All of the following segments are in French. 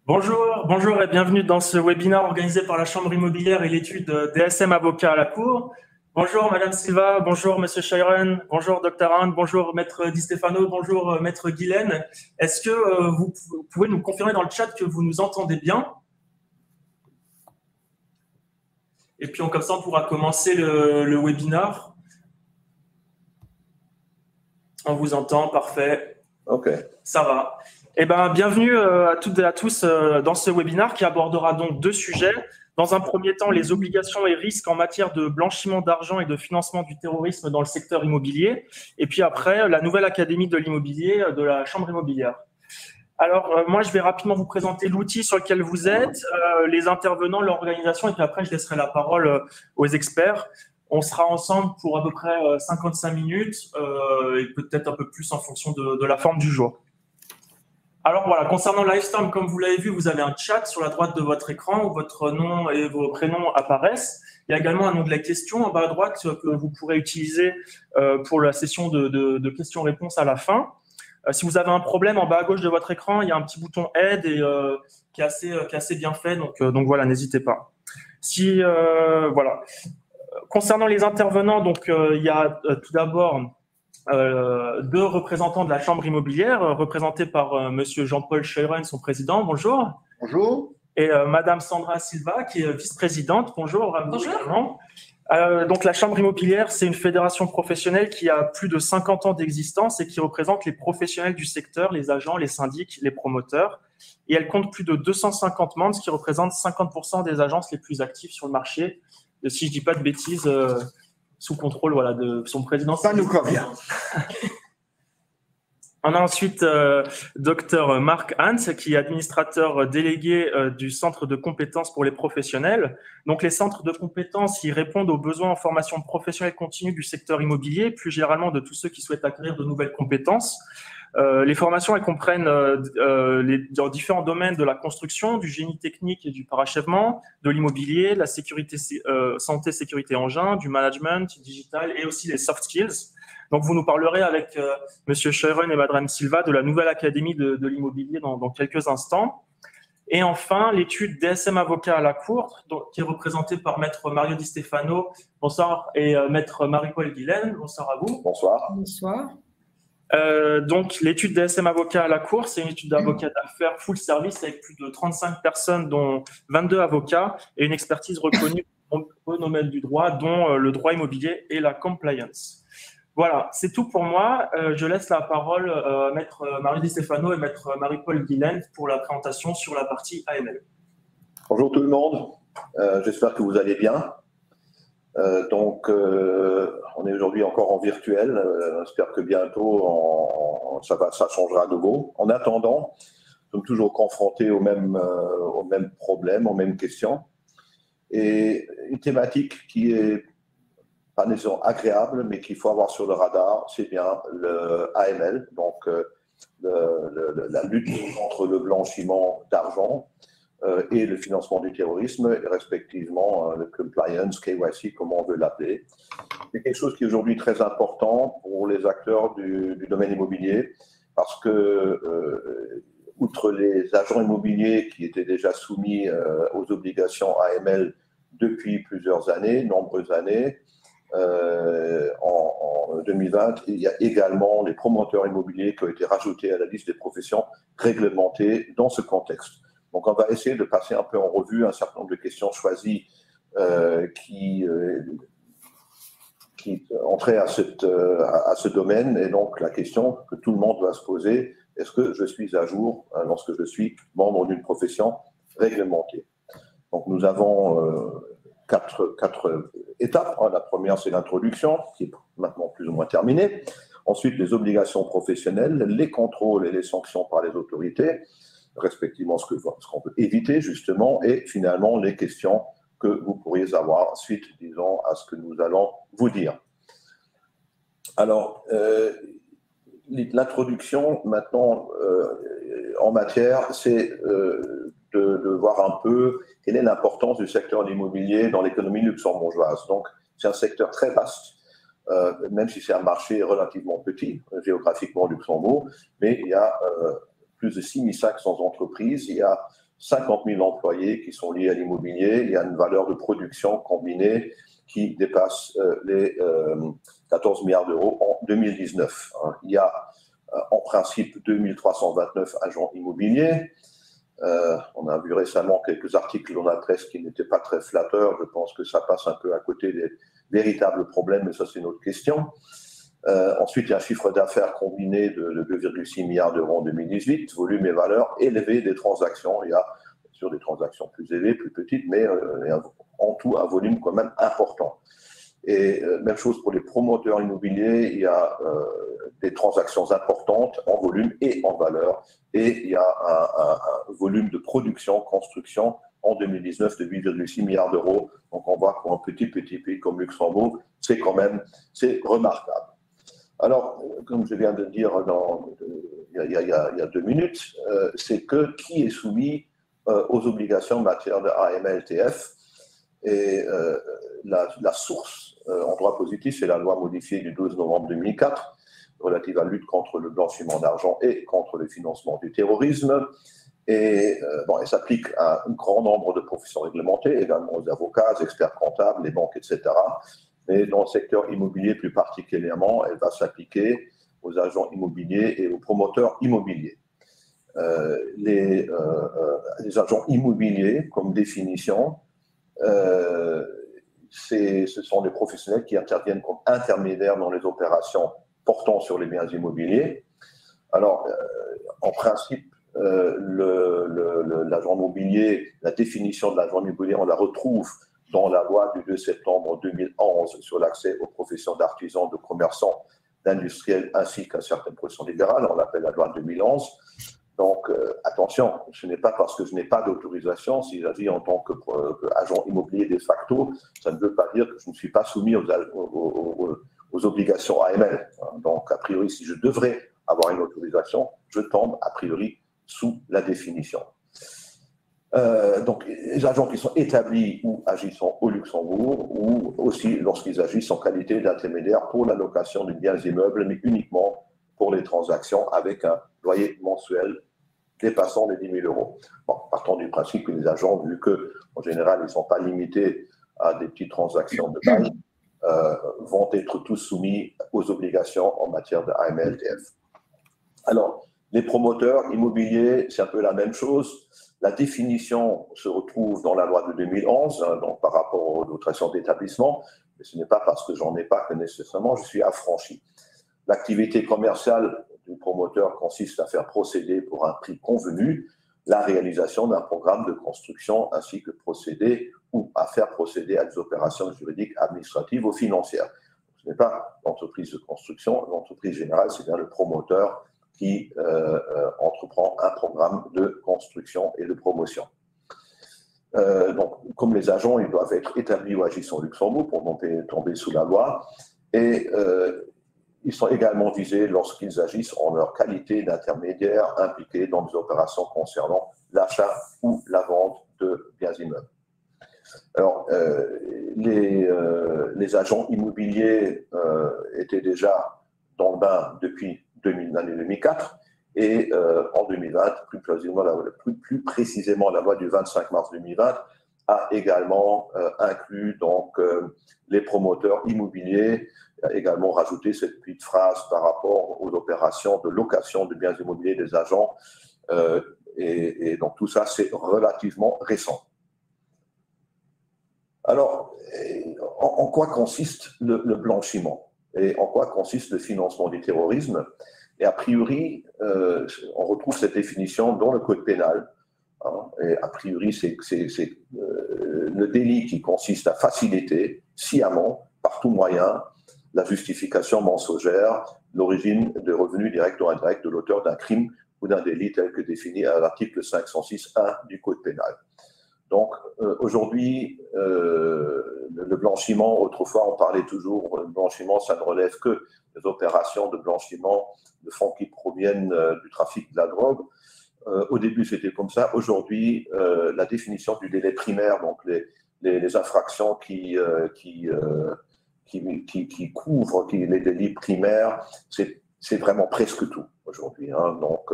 Bonjour et bienvenue dans ce webinaire organisé par la Chambre immobilière et l'étude DSM Avocat à la Cour. Bonjour Madame Silva, bonjour Monsieur Cheyron, bonjour Dr Arndt, bonjour Maître Di Stefano, bonjour Maître Guylaine. Est-ce que vous pouvez nous confirmer dans le chat que vous nous entendez bien? Et puis comme ça on pourra commencer le webinaire. On vous entend, parfait. Ok. Ça va. Eh ben, bienvenue à toutes et à tous dans ce webinaire qui abordera donc deux sujets. Dans un premier temps, les obligations et risques en matière de blanchiment d'argent et de financement du terrorisme dans le secteur immobilier. Et puis après, la nouvelle académie de l'immobilier de la Chambre immobilière. Alors, moi, je vais rapidement vous présenter l'outil sur lequel vous êtes, les intervenants, l'organisation, et puis après, je laisserai la parole aux experts. On sera ensemble pour à peu près 55 minutes et peut-être un peu plus en fonction de la forme du jour. Alors voilà, concernant Livestorm, comme vous l'avez vu, vous avez un chat sur la droite de votre écran où votre nom et vos prénoms apparaissent. Il y a également un onglet questions en bas à droite que vous pourrez utiliser pour la session de questions-réponses à la fin. Si vous avez un problème, en bas à gauche de votre écran, il y a un petit bouton aide et qui est assez bien fait. Donc voilà, n'hésitez pas. Voilà. Concernant les intervenants, donc il y a tout d'abord deux représentants de la Chambre immobilière, représentés par Monsieur Jean-Paul Cheyron, son président. Bonjour. Bonjour. Et Madame Sandra Silva, qui est vice-présidente. Bonjour. Bonjour. Donc la Chambre immobilière, c'est une fédération professionnelle qui a plus de 50 ans d'existence et qui représente les professionnels du secteur, les agents, les syndics, les promoteurs. Et elle compte plus de 250 membres, ce qui représente 50% des agences les plus actives sur le marché. Si je dis pas de bêtises, sous contrôle de son président. Ça nous convient. On a ensuite Dr Marc Hans, qui est administrateur délégué du Centre de compétences pour les professionnels. Donc, les centres de compétences, ils répondent aux besoins en formation professionnelle continue du secteur immobilier, plus généralement de tous ceux qui souhaitent acquérir de nouvelles compétences. Les formations, elles comprennent dans différents domaines de la construction, du génie technique et du parachèvement, de l'immobilier, la sécurité, santé, sécurité engin, du management digital et aussi les soft skills. Donc, vous nous parlerez avec Monsieur Cheyron et Madame Silva de la nouvelle académie de l'immobilier dans quelques instants. Et enfin, l'étude DSM Avocat à la Cour, qui est représentée par Maître Mario Di Stefano. Bonsoir. Et Maître Marie-Paul Guylaine. Bonsoir à vous. Bonsoir. Bonsoir. Donc, l'étude DSM Avocat à la Cour, c'est une étude d'avocat d'affaires full service avec plus de 35 personnes, dont 22 avocats, et une expertise reconnue au domaine du droit, dont le droit immobilier et la compliance. Voilà, c'est tout pour moi. Je laisse la parole à Maître Mario Di Stefano et Maître Marie-Paul Guylaine pour la présentation sur la partie AML. Bonjour tout le monde. J'espère que vous allez bien. On est aujourd'hui encore en virtuel. J'espère que bientôt, ça changera à nouveau. En attendant, nous sommes toujours confrontés aux mêmes problèmes, aux mêmes questions. Et une thématique qui est pas nécessairement agréable, mais qu'il faut avoir sur le radar, c'est bien le AML, donc la lutte contre le blanchiment d'argent et le financement du terrorisme, et respectivement le compliance, KYC, comme on veut l'appeler. C'est quelque chose qui est aujourd'hui très important pour les acteurs du domaine immobilier, parce que outre les agents immobiliers qui étaient déjà soumis aux obligations AML depuis plusieurs années, nombreuses années, en 2020, il y a également les promoteurs immobiliers qui ont été rajoutés à la liste des professions réglementées dans ce contexte. Donc, on va essayer de passer un peu en revue un certain nombre de questions choisies qui entraient à ce domaine. Et donc, la question que tout le monde doit se poser, est-ce que je suis à jour lorsque je suis membre d'une profession réglementée? Donc, nous avons quatre étapes. La première, c'est l'introduction, qui est maintenant plus ou moins terminée. Ensuite, les obligations professionnelles, les contrôles et les sanctions par les autorités, respectivement ce qu'on peut éviter, justement, et finalement, les questions que vous pourriez avoir suite, disons, à ce que nous allons vous dire. Alors, l'introduction, maintenant, en matière, c'est de voir un peu quelle est l'importance du secteur de l'immobilier dans l'économie luxembourgeoise. Donc, c'est un secteur très vaste, même si c'est un marché relativement petit, géographiquement au Luxembourg, mais il y a plus de 6500 entreprises, il y a 50 000 employés qui sont liés à l'immobilier. Il y a une valeur de production combinée qui dépasse les 14 milliards d'euros en 2019. Il y a en principe 2329 agents immobiliers. On a vu récemment quelques articles dans la presse qui n'étaient pas très flatteurs. Je pense que ça passe un peu à côté des véritables problèmes, mais ça c'est une autre question. Ensuite, il y a un chiffre d'affaires combiné de 2,6 milliards d'euros en 2018, volume et valeur élevés des transactions. Il y a bien sûr des transactions plus élevées, plus petites, mais en tout un volume quand même important. Et même chose pour les promoteurs immobiliers, il y a des transactions importantes en volume et en valeur. Et il y a un volume de production, construction en 2019 de 8,6 milliards d'euros. Donc on voit pour un petit pays comme Luxembourg, c'est remarquable. Alors, comme je viens de dire il y a 2 minutes, c'est que qui est soumis aux obligations en matière de AML-TF. Et la source en droit positif, c'est la loi modifiée du 12 novembre 2004 relative à la lutte contre le blanchiment d'argent et contre le financement du terrorisme. Et elle s'applique à un grand nombre de professions réglementées, également aux avocats, aux experts comptables, les banques, etc. Mais dans le secteur immobilier plus particulièrement, elle va s'appliquer aux agents immobiliers et aux promoteurs immobiliers. Les agents immobiliers, comme définition, ce sont des professionnels qui interviennent comme intermédiaires dans les opérations portant sur les biens immobiliers. Alors, en principe, l'agent immobilier, la définition de l'agent immobilier, on la retrouve dans la loi du 2 septembre 2011 sur l'accès aux professions d'artisans, de commerçants, d'industriels, ainsi qu'à certaines professions libérales. On l'appelle la loi 2011. Donc, attention, ce n'est pas parce que je n'ai pas d'autorisation, si j'agis en tant qu'agent immobilier de facto, ça ne veut pas dire que je ne suis pas soumis aux obligations AML. Donc, a priori, si je devrais avoir une autorisation, je tombe a priori sous la définition. Donc, les agents qui sont établis ou agissant au Luxembourg, ou aussi lorsqu'ils agissent en qualité d'intermédiaire pour la location de biens immeubles, mais uniquement pour les transactions avec un loyer mensuel dépassant les 10 000 euros. Bon, partons du principe que les agents, vu qu'en général, ils ne sont pas limités à des petites transactions de base, vont être tous soumis aux obligations en matière de AML-TF. Alors, les promoteurs immobiliers, c'est un peu la même chose. La définition se retrouve dans la loi de 2011, donc par rapport aux dotations d'établissement, mais ce n'est pas parce que j'en ai pas que nécessairement je suis affranchi. L'activité commerciale du promoteur consiste à faire procéder pour un prix convenu la réalisation d'un programme de construction ainsi que procéder ou à faire procéder à des opérations juridiques, administratives ou financières. Ce n'est pas l'entreprise de construction, l'entreprise générale, c'est bien le promoteur qui entreprend un programme de construction et de promotion. Donc, comme les agents, ils doivent être établis ou agissant au Luxembourg pour tomber sous la loi, et ils sont également visés lorsqu'ils agissent en leur qualité d'intermédiaire impliqués dans des opérations concernant l'achat ou la vente de biens immeubles. Alors, les agents immobiliers étaient déjà dans le bain depuis l'année 2004 et en 2020, plus précisément la loi du 25 mars 2020 a également inclus donc les promoteurs immobiliers, a également rajouté cette petite phrase par rapport aux opérations de location de biens immobiliers des agents et donc tout ça c'est relativement récent. Alors, en quoi consiste le blanchiment et en quoi consiste le financement du terrorisme? Et a priori, on retrouve cette définition dans le code pénal. Et a priori, c'est le délit qui consiste à faciliter sciemment, par tout moyen, la justification mensongère, l'origine de revenus directs ou indirects de l'auteur d'un crime ou d'un délit tel que défini à l'article 506.1 du code pénal. Donc, aujourd'hui, le blanchiment, autrefois, on parlait toujours, le blanchiment, ça ne relève que des opérations de blanchiment de fonds qui proviennent du trafic de la drogue. Au début, c'était comme ça. Aujourd'hui, la définition du délai primaire, donc les infractions qui couvrent les délits primaires, c'est vraiment presque tout aujourd'hui. Donc,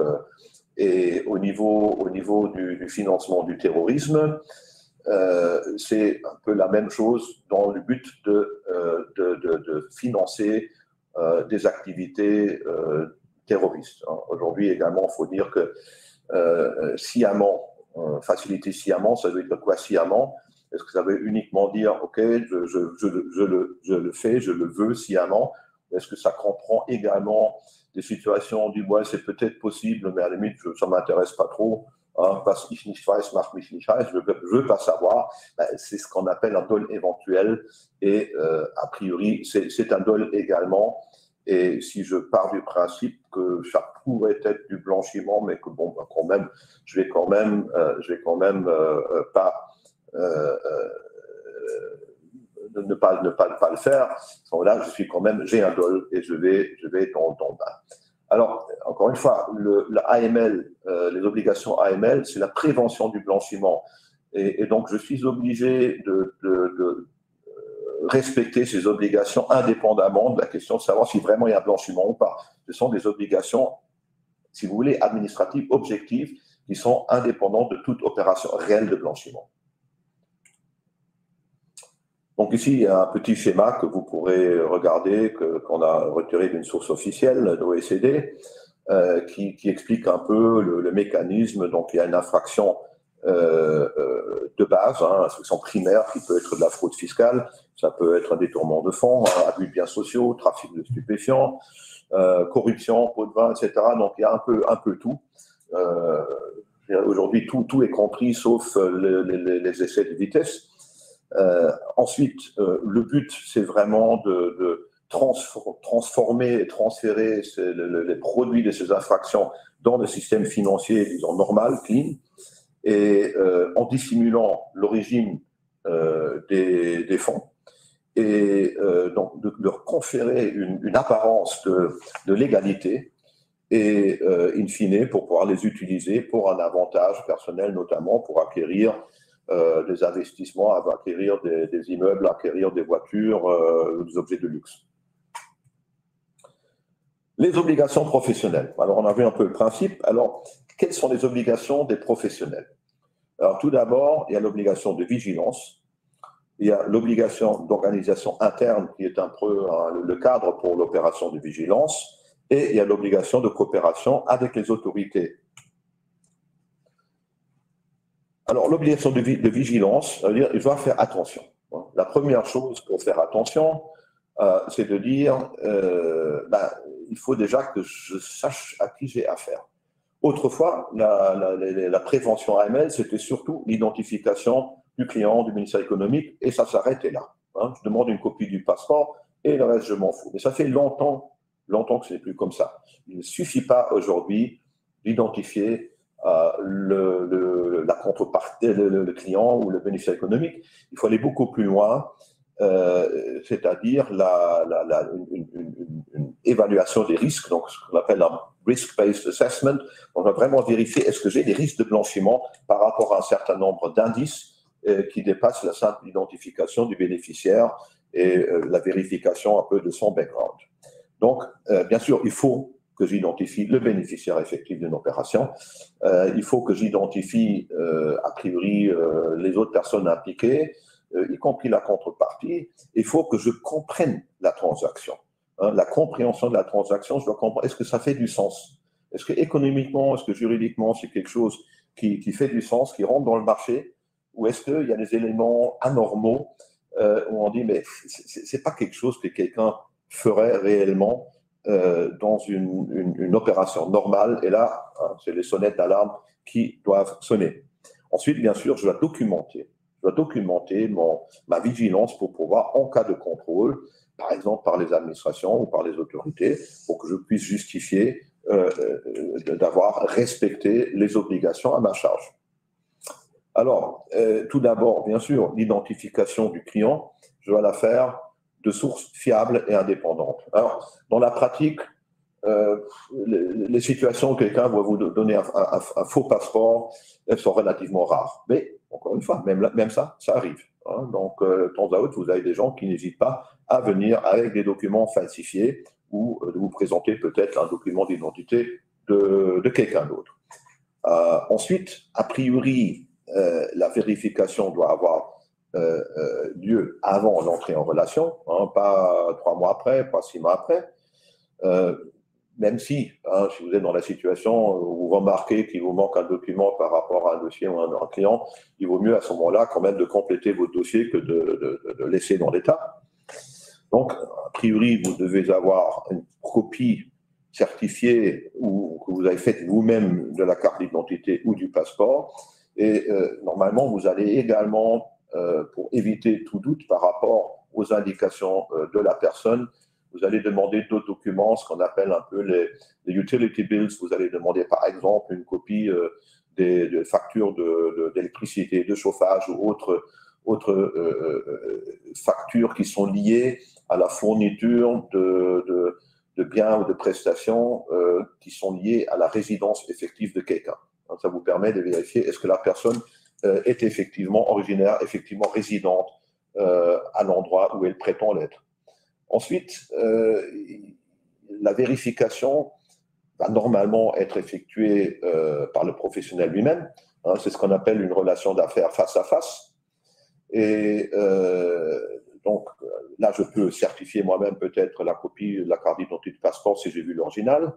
Et au niveau du financement du terrorisme, c'est un peu la même chose dans le but de financer des activités terroristes. Aujourd'hui également, il faut dire que sciemment, faciliter sciemment, ça veut dire quoi sciemment? Est-ce que ça veut uniquement dire, OK, je le fais, je le veux sciemment? Est-ce que ça comprend également des situations du moins c'est peut-être possible, mais à la limite, ça ne m'intéresse pas trop, hein, parce que ich nicht weiß, macht mich nicht heiß, je ne veux pas savoir. Ben, c'est ce qu'on appelle un dol éventuel, et a priori, c'est un dol également. Et si je pars du principe que ça pourrait être du blanchiment, mais que bon, quand même, je vais quand même pas ne pas le faire. Là, je suis quand même, j'ai un dol et je vais dans le bain. Alors, encore une fois, l'AML, les obligations AML, c'est la prévention du blanchiment. Et donc, je suis obligé de respecter ces obligations indépendamment de la question de savoir si vraiment il y a blanchiment ou pas. Ce sont des obligations, si vous voulez, administratives, objectives, qui sont indépendantes de toute opération réelle de blanchiment. Donc ici, il y a un petit schéma que vous pourrez regarder, qu'on a retiré d'une source officielle de l'OECD, qui explique un peu le mécanisme. Donc il y a une infraction de base, hein, infraction primaire qui peut être de la fraude fiscale, ça peut être un détournement de fonds, abus de biens sociaux, trafic de stupéfiants, corruption, pot de vin, etc. Donc il y a un peu tout. Aujourd'hui, tout est compris sauf les essais de vitesse. Ensuite, le but, c'est vraiment de transformer et transférer les produits de ces infractions dans le système financier, disons, normal, clean, et en dissimulant l'origine des fonds, et donc de leur conférer une apparence de légalité, et in fine, pour pouvoir les utiliser pour un avantage personnel, notamment pour acquérir des investissements, acquérir des immeubles, acquérir des voitures, des objets de luxe. Les obligations professionnelles. Alors, on a vu un peu le principe. Alors, quelles sont les obligations des professionnels? Alors, tout d'abord, il y a l'obligation de vigilance. Il y a l'obligation d'organisation interne, qui est un peu le cadre pour l'opération de vigilance. Et il y a l'obligation de coopération avec les autorités. Alors, l'obligation de vigilance, ça veut dire qu'il faut faire attention. La première chose pour faire attention, c'est de dire il faut déjà que je sache à qui j'ai affaire. Autrefois, la prévention AML, c'était surtout l'identification du client, du ministère économique, et ça s'arrêtait là. Hein. Je demande une copie du passeport et le reste, je m'en fous. Mais ça fait longtemps que ce n'est plus comme ça. Il ne suffit pas aujourd'hui d'identifier la contrepartie, le client ou le bénéficiaire économique. Il faut aller beaucoup plus loin, c'est-à-dire une évaluation des risques, donc ce qu'on appelle un risk-based assessment. On va vraiment vérifier est-ce que j'ai des risques de blanchiment par rapport à un certain nombre d'indices qui dépassent la simple identification du bénéficiaire et la vérification un peu de son background. Donc, bien sûr, il faut que j'identifie le bénéficiaire effectif d'une opération. Il faut que j'identifie, a priori, les autres personnes impliquées, y compris la contrepartie. Il faut que je comprenne la transaction. Hein, la compréhension de la transaction, je dois comprendre, est-ce que ça fait du sens? Est-ce que économiquement, est-ce que juridiquement, c'est quelque chose qui fait du sens, qui rentre dans le marché? Ou est-ce qu'il y a des éléments anormaux où on dit, mais c'est pas quelque chose que quelqu'un ferait réellement dans une opération normale, et là, hein, c'est les sonnettes d'alarme qui doivent sonner. Ensuite, bien sûr, je dois documenter ma vigilance pour pouvoir, en cas de contrôle, par exemple par les administrations ou par les autorités, pour que je puisse justifier d'avoir respecté les obligations à ma charge. Alors, tout d'abord, bien sûr, l'identification du client, je dois la faire de sources fiables et indépendantes. Alors, dans la pratique, les situations où quelqu'un va vous donner un faux passeport, elles sont relativement rares. Mais, encore une fois, même ça arrive. Hein. Donc, de temps à autre, vous avez des gens qui n'hésitent pas à venir avec des documents falsifiés ou de vous présenter peut-être un document d'identité de quelqu'un d'autre. Ensuite, a priori, la vérification doit avoir lieu avant l'entrée en relation, hein, pas 3 mois après, pas 6 mois après. Même si vous êtes dans la situation où vous remarquez qu'il vous manque un document par rapport à un dossier ou un client, il vaut mieux à ce moment-là quand même de compléter votre dossier que de le laisser dans l'état. Donc, a priori, vous devez avoir une copie certifiée ou que vous avez faite vous-même de la carte d'identité ou du passeport. Et normalement, vous allez également, pour éviter tout doute par rapport aux indications de la personne, vous allez demander d'autres documents, ce qu'on appelle un peu les utility bills. Vous allez demander par exemple une copie des factures d'électricité, de chauffage ou autres factures qui sont liées à la fourniture de biens ou de prestations qui sont liées à la résidence effective de quelqu'un. Ça vous permet de vérifier est-ce que la personne est effectivement originaire, effectivement résidente à l'endroit où elle prétend l'être. Ensuite, la vérification va normalement être effectuée par le professionnel lui-même. Hein, c'est ce qu'on appelle une relation d'affaires face à face. Et donc, là, je peux certifier moi-même peut-être la copie de la carte d'identité de passeport si j'ai vu l'original.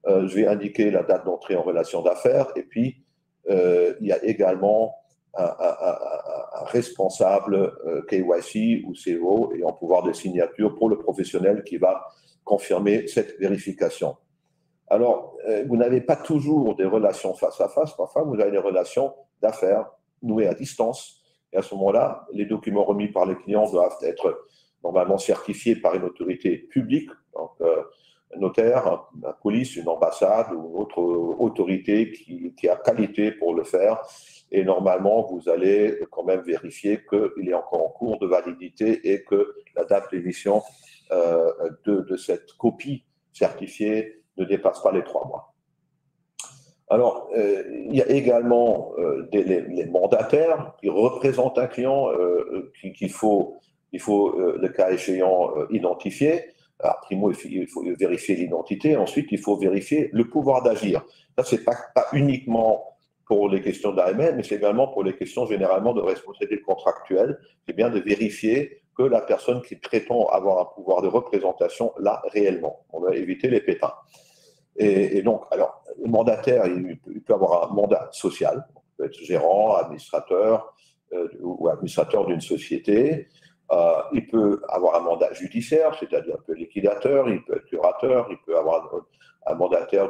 Je vais indiquer la date d'entrée en relation d'affaires. Et puis, il y a également un responsable KYC ou CO ayant pouvoir de signature pour le professionnel qui va confirmer cette vérification. Alors, vous n'avez pas toujours des relations face à face, parfois vous avez des relations d'affaires nouées à distance. Et à ce moment-là, les documents remis par les clients doivent être normalement certifiés par une autorité publique, donc un notaire, la police, une ambassade ou une autre autorité qui a qualité pour le faire. Et normalement, vous allez quand même vérifier qu'il est encore en cours de validité et que la date d'émission de cette copie certifiée ne dépasse pas les 3 mois. Alors, il y a également les mandataires qui représentent un client qu'il faut, le cas échéant, identifier. Alors, primo, il faut vérifier l'identité. Ensuite, il faut vérifier le pouvoir d'agir. Ça, ce n'est pas uniquement pour les questions d'AML, mais c'est également pour les questions généralement de responsabilité contractuelle. C'est bien de vérifier que la personne qui prétend avoir un pouvoir de représentation l'a réellement. On va éviter les pépins. Et donc, alors, le mandataire, il peut avoir un mandat social, il peut être gérant, administrateur ou administrateur d'une société. Il peut avoir un mandat judiciaire, c'est-à-dire un peu liquidateur, il peut être curateur, il peut avoir un mandataire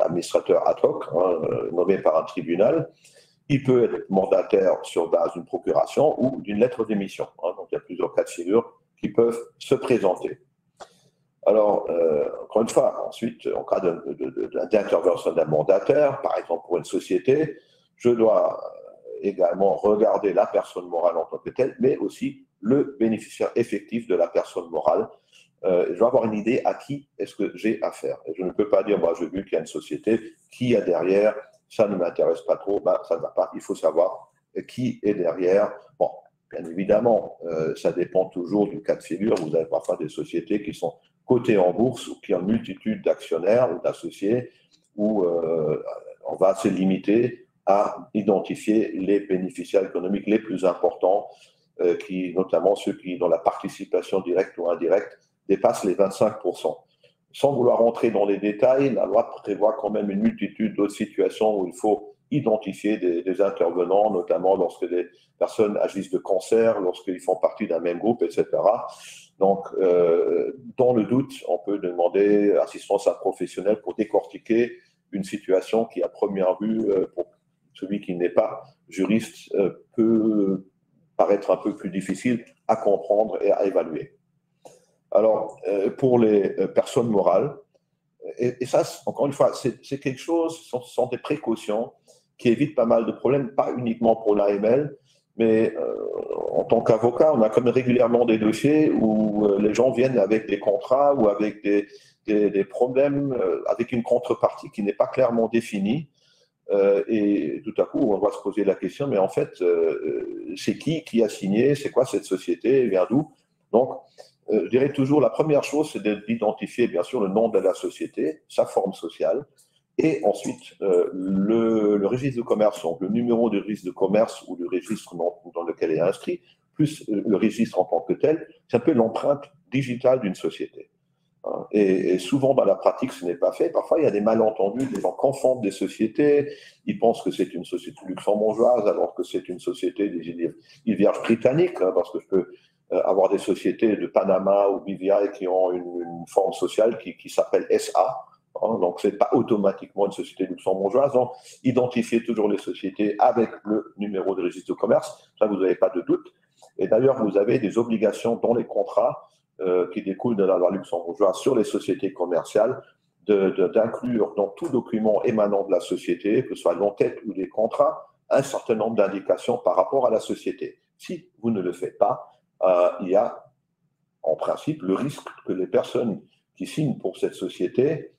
administrateur ad hoc, nommé par un tribunal. Il peut être mandataire sur base d'une procuration ou d'une lettre d'émission. Donc, il y a plusieurs cas de figure qui peuvent se présenter. Alors, encore une fois, ensuite, en cas d'intervention d'un mandataire, par exemple pour une société, je dois également regarder la personne morale en tant que telle, mais aussi le bénéficiaire effectif de la personne morale. Je dois avoir une idée à qui est-ce que j'ai affaire. Et je ne peux pas dire, moi, j'ai vu qu'il y a une société, qui y a derrière, ça ne m'intéresse pas trop, ça ne va pas. Il faut savoir qui est derrière. Bon, bien évidemment, ça dépend toujours du cas de figure. Vous avez parfois des sociétés qui sont cotées en bourse ou qui ont une multitude d'actionnaires ou d'associés, où on va se limiter à identifier les bénéficiaires économiques les plus importants, notamment ceux qui, dont la participation directe ou indirecte, dépasse les 25%. Sans vouloir rentrer dans les détails, la loi prévoit quand même une multitude d'autres situations où il faut identifier des intervenants, notamment lorsque des personnes agissent de concert, lorsqu'ils font partie d'un même groupe, etc. Donc, dans le doute, on peut demander assistance à un professionnel pour décortiquer une situation qui, à première vue, pour celui qui n'est pas juriste, peut paraître un peu plus difficile à comprendre et à évaluer. Alors, pour les personnes morales, et ça, encore une fois, c'est quelque chose, ce sont des précautions qui évitent pas mal de problèmes, pas uniquement pour l'AML, mais en tant qu'avocat, on a comme régulièrement des dossiers où les gens viennent avec des contrats ou avec des problèmes, avec une contrepartie qui n'est pas clairement définie. Et tout à coup, on va se poser la question, mais en fait, c'est qui a signé, c'est quoi cette société, elle vient d'où? Donc, je dirais toujours, la première chose, c'est d'identifier, bien sûr, le nom de la société, sa forme sociale, Et ensuite, le registre de commerce, donc le numéro du registre de commerce ou du registre dans lequel il est inscrit, plus le registre en tant que tel, c'est un peu l'empreinte digitale d'une société. Et souvent, dans la pratique, ce n'est pas fait. Parfois, il y a des malentendus, des gens confondent des sociétés, ils pensent que c'est une société luxembourgeoise alors que c'est une société des îles Vierges britanniques, parce que je peux avoir des sociétés de Panama ou BVI qui ont une forme sociale qui s'appelle SA. Donc, ce n'est pas automatiquement une société luxembourgeoise. Donc, identifiez toujours les sociétés avec le numéro de registre de commerce. Ça, vous n'avez pas de doute. Et d'ailleurs, vous avez des obligations dans les contrats qui découlent de la loi luxembourgeoise sur les sociétés commerciales d'inclure dans tout document émanant de la société, que ce soit l'entête ou les contrats, un certain nombre d'indications par rapport à la société. Si vous ne le faites pas, il y a en principe le risque que les personnes qui signent pour cette société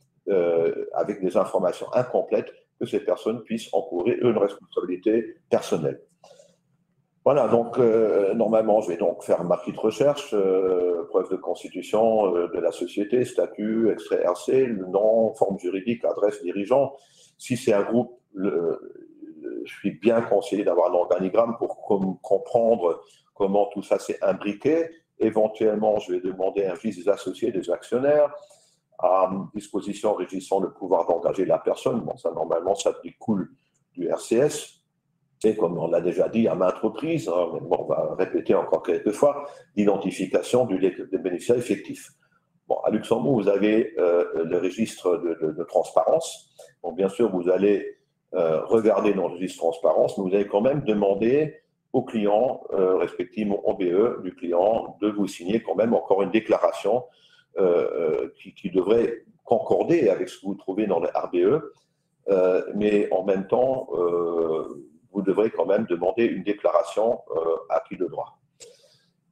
avec des informations incomplètes, que ces personnes puissent encourir une responsabilité personnelle. Voilà, donc normalement, je vais donc faire ma petite recherche, preuve de constitution de la société, statut, extrait RC, le nom, forme juridique, adresse, dirigeant. Si c'est un groupe, je suis bien conseillé d'avoir un organigramme pour comprendre comment tout ça s'est imbriqué. Éventuellement, je vais demander un registre des associés, des actionnaires, à disposition régissant le pouvoir d'engager la personne. Bon, ça, normalement, ça découle du RCS. Et comme on l'a déjà dit à maintes reprises, mais bon, on va répéter encore quelques fois, l'identification des bénéficiaires effectifs. Bon, à Luxembourg, vous avez le registre de transparence. Donc, bien sûr, vous allez regarder dans le registre de transparence, mais vous allez quand même demander au client, respectivement au BE du client, de vous signer quand même encore une déclaration qui devrait concorder avec ce que vous trouvez dans le RBE, mais en même temps, vous devrez quand même demander une déclaration à qui de droit.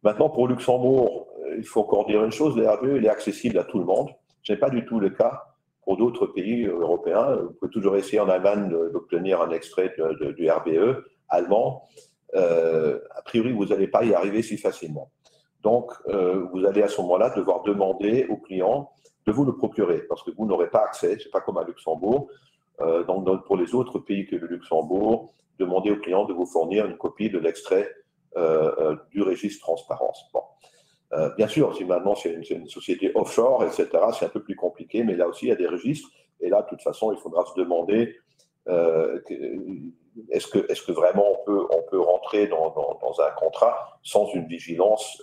Maintenant, pour Luxembourg, il faut encore dire une chose, le RBE il est accessible à tout le monde. Ce n'est pas du tout le cas pour d'autres pays européens. Vous pouvez toujours essayer en Allemagne d'obtenir un extrait du RBE allemand. A priori, vous n'allez pas y arriver si facilement. Donc, vous allez à ce moment-là devoir demander au client de vous le procurer, parce que vous n'aurez pas accès, ce n'est pas comme à Luxembourg. Donc, pour les autres pays que le Luxembourg, demandez au client de vous fournir une copie de l'extrait du registre transparence. Bon. Bien sûr, si maintenant c'est une société offshore, etc., c'est un peu plus compliqué, mais là aussi, il y a des registres. Et là, de toute façon, il faudra se demander est-ce que vraiment on peut rentrer dans un contrat sans une vigilance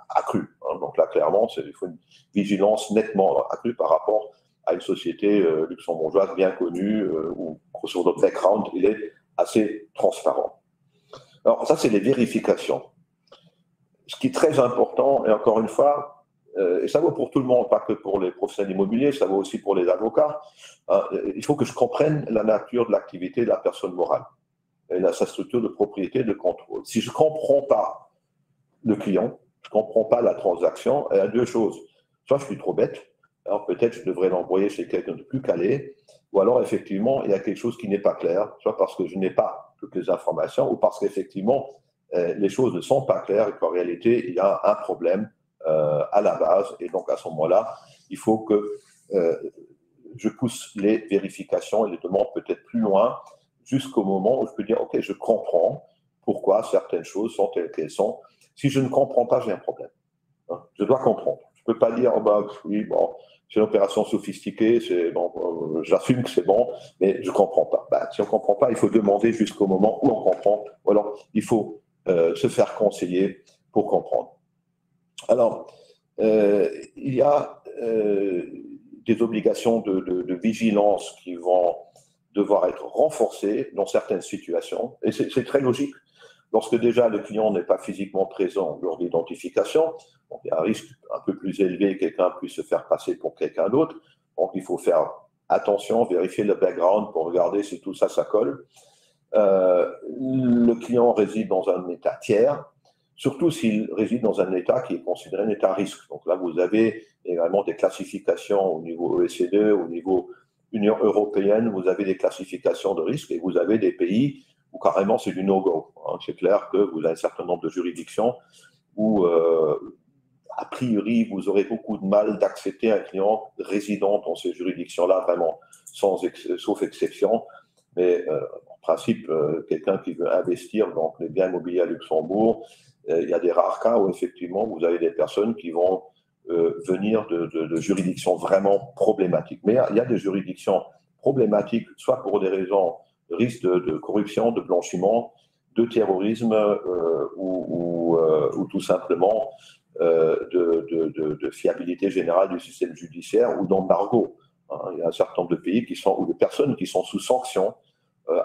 accrue, hein. Donc là, clairement, il faut une vigilance nettement accrue par rapport à une société luxembourgeoise bien connue où, grosso modo, le background, il est assez transparent. Alors, ça, c'est les vérifications. Ce qui est très important, et encore une fois, et ça vaut pour tout le monde, pas que pour les professionnels immobiliers, ça vaut aussi pour les avocats, il faut que je comprenne la nature de l'activité de la personne morale et sa structure de propriété, de contrôle. Si je ne comprends pas le client, je ne comprends pas la transaction, il y a deux choses. Soit je suis trop bête, alors peut-être je devrais l'envoyer chez quelqu'un de plus calé, ou alors effectivement, il y a quelque chose qui n'est pas clair, soit parce que je n'ai pas toutes les informations, ou parce qu'effectivement, les choses ne sont pas claires et qu'en réalité, il y a un problème à la base. Et donc, à ce moment-là, il faut que je pousse les vérifications et les demandes peut-être plus loin, jusqu'au moment où je peux dire, OK, je comprends pourquoi certaines choses sont telles qu'elles sont. Si je ne comprends pas, j'ai un problème. Je dois comprendre. Je ne peux pas dire, oh ben, oui, bon, c'est une opération sophistiquée, bon, j'assume que c'est bon, mais je ne comprends pas. Ben, si on ne comprend pas, il faut demander jusqu'au moment où on comprend. Ou alors, il faut se faire conseiller pour comprendre. Alors, il y a des obligations de vigilance qui vont devoir être renforcées dans certaines situations, et c'est très logique. Lorsque déjà le client n'est pas physiquement présent lors de l'identification, donc il y a un risque un peu plus élevé que quelqu'un puisse se faire passer pour quelqu'un d'autre. Donc il faut faire attention, vérifier le background pour regarder si tout ça, ça colle. Le client réside dans un état tiers, surtout s'il réside dans un état qui est considéré un état risque. Donc là, vous avez également des classifications au niveau OECD, au niveau Union européenne, vous avez des classifications de risque et vous avez des pays où carrément c'est du no-go. C'est clair que vous avez un certain nombre de juridictions où a priori, vous aurez beaucoup de mal d'accepter un client résident dans ces juridictions-là, vraiment, sauf exception. Mais en principe, quelqu'un qui veut investir dans les biens immobiliers à Luxembourg, il y a des rares cas où effectivement, vous avez des personnes qui vont venir de juridictions vraiment problématiques. Mais il y a des juridictions problématiques, soit pour des raisons de risque de corruption, de blanchiment, de terrorisme ou tout simplement de fiabilité générale du système judiciaire ou d'embargo. Il y a un certain nombre de pays ou de personnes qui sont sous sanctions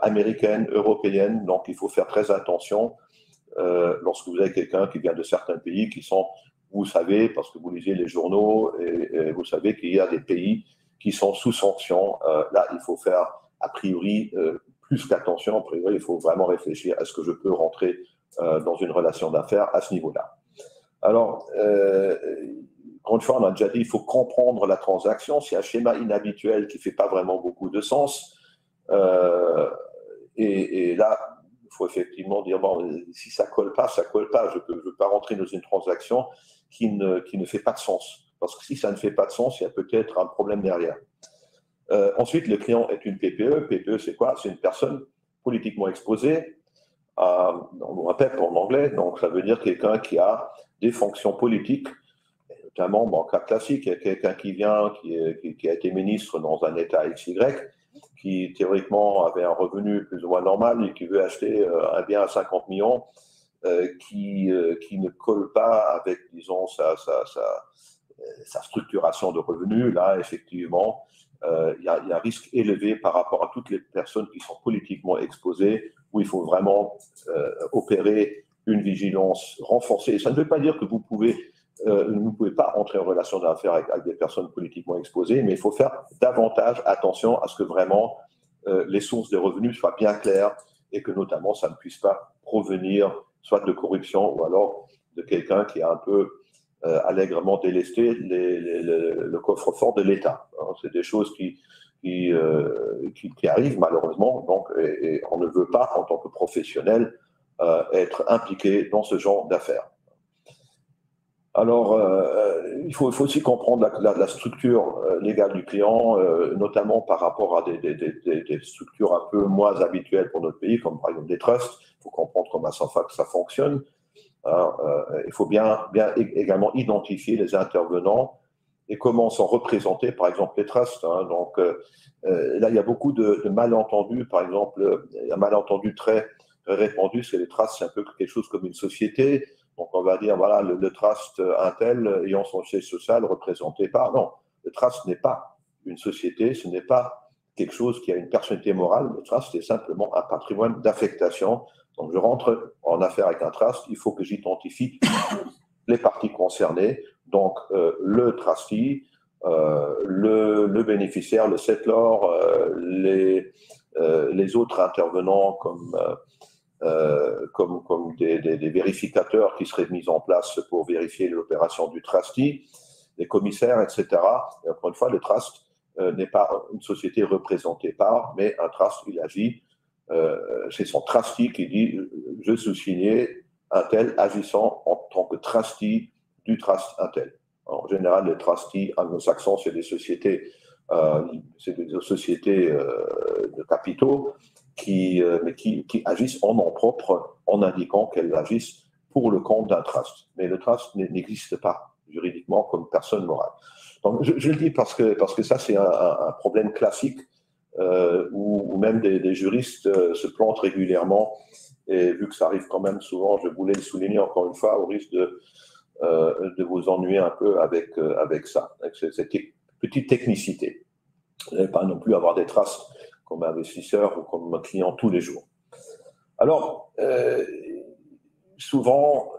américaines, européennes, donc il faut faire très attention lorsque vous avez quelqu'un qui vient de certains pays qui sont, vous savez, parce que vous lisez les journaux, et vous savez qu'il y a des pays qui sont sous sanctions. Là, il faut faire a priori plus qu'attention. A priori, il faut vraiment réfléchir à ce que je peux rentrer dans une relation d'affaires à ce niveau-là. Alors, encore une fois, on a déjà dit, il faut comprendre la transaction. C'est un schéma inhabituel qui ne fait pas vraiment beaucoup de sens. Et là, il faut effectivement dire, bon, si ça ne colle pas, ça ne colle pas. Je ne peux pas rentrer dans une transaction qui ne fait pas de sens. Parce que si ça ne fait pas de sens, il y a peut-être un problème derrière. Ensuite, le client est une PPE. PPE, c'est quoi? C'est une personne politiquement exposée. On rappelle en anglais, donc ça veut dire quelqu'un qui a des fonctions politiques, notamment en cas classique, il y a quelqu'un qui vient, qui a été ministre dans un État XY, qui théoriquement avait un revenu plus ou moins normal et qui veut acheter un bien à 50 millions, qui ne colle pas avec, disons, sa structuration de revenus. Là, effectivement, il y a un risque élevé par rapport à toutes les personnes qui sont politiquement exposées, où il faut vraiment opérer une vigilance renforcée. Et ça ne veut pas dire que vous ne pouvez pas entrer en relation d'affaires avec des personnes politiquement exposées, mais il faut faire davantage attention à ce que vraiment les sources de revenus soient bien claires et que notamment ça ne puisse pas provenir soit de corruption ou alors de quelqu'un qui a un peu allègrement délesté le coffre-fort de l'État. C'est des choses qui arrivent malheureusement, donc, et on ne veut pas, en tant que professionnel, être impliqué dans ce genre d'affaires. Alors, il faut aussi comprendre la structure légale du client, notamment par rapport à des structures un peu moins habituelles pour notre pays, comme par exemple des trusts. Il faut comprendre comment ça fonctionne. Il faut bien également identifier les intervenants et comment sont représentés, par exemple, les trusts. Donc, là, il y a beaucoup de malentendus. Par exemple, un malentendu très répandu, c'est les trusts, c'est un peu quelque chose comme une société. Donc, on va dire, voilà, le trust Intel ayant son siège social représenté par… Non, le trust n'est pas une société, ce n'est pas quelque chose qui a une personnalité morale. Le trust est simplement un patrimoine d'affectation. Donc, je rentre en affaire avec un trust, il faut que j'identifie les parties concernées, donc le trustee, le bénéficiaire, le settlor, les autres intervenants comme des vérificateurs qui seraient mis en place pour vérifier l'opération du trustee, les commissaires, etc. Et encore une fois, le trust n'est pas une société représentée par, mais un trust, il agit. C'est son trustee qui dit « je suis signé un tel agissant en tant que trustee du trust un tel ». En général, les trustees anglo-saxons, c'est des sociétés de capitaux qui agissent en nom propre en indiquant qu'elles agissent pour le compte d'un trust. Mais le trust n'existe pas juridiquement comme personne morale. Donc, je le dis parce que ça, c'est un problème classique où même des juristes se plantent régulièrement. Et vu que ça arrive quand même souvent, je voulais le souligner encore une fois, au risque de vous ennuyer un peu avec ça, avec cette petite technicité. Vous n'allez pas non plus avoir des traces comme investisseur ou comme client tous les jours. Alors, souvent,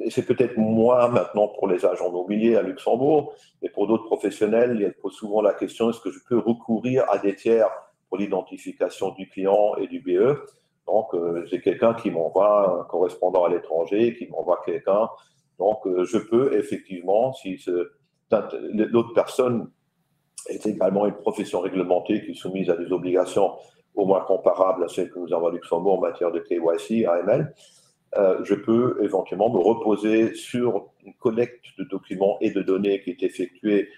et c'est peut-être moins maintenant pour les agents immobiliers à Luxembourg, mais pour d'autres professionnels, il pose souvent la question, est-ce que je peux recourir à des tiers pour l'identification du client et du BE? Donc, j'ai quelqu'un qui m'envoie un correspondant à l'étranger, qui m'envoie quelqu'un. Donc, je peux effectivement, si l'autre personne est également une profession réglementée qui est soumise à des obligations au moins comparables à celles que nous avons à Luxembourg en matière de KYC, AML, je peux éventuellement me reposer sur une collecte de documents et de données qui est effectuée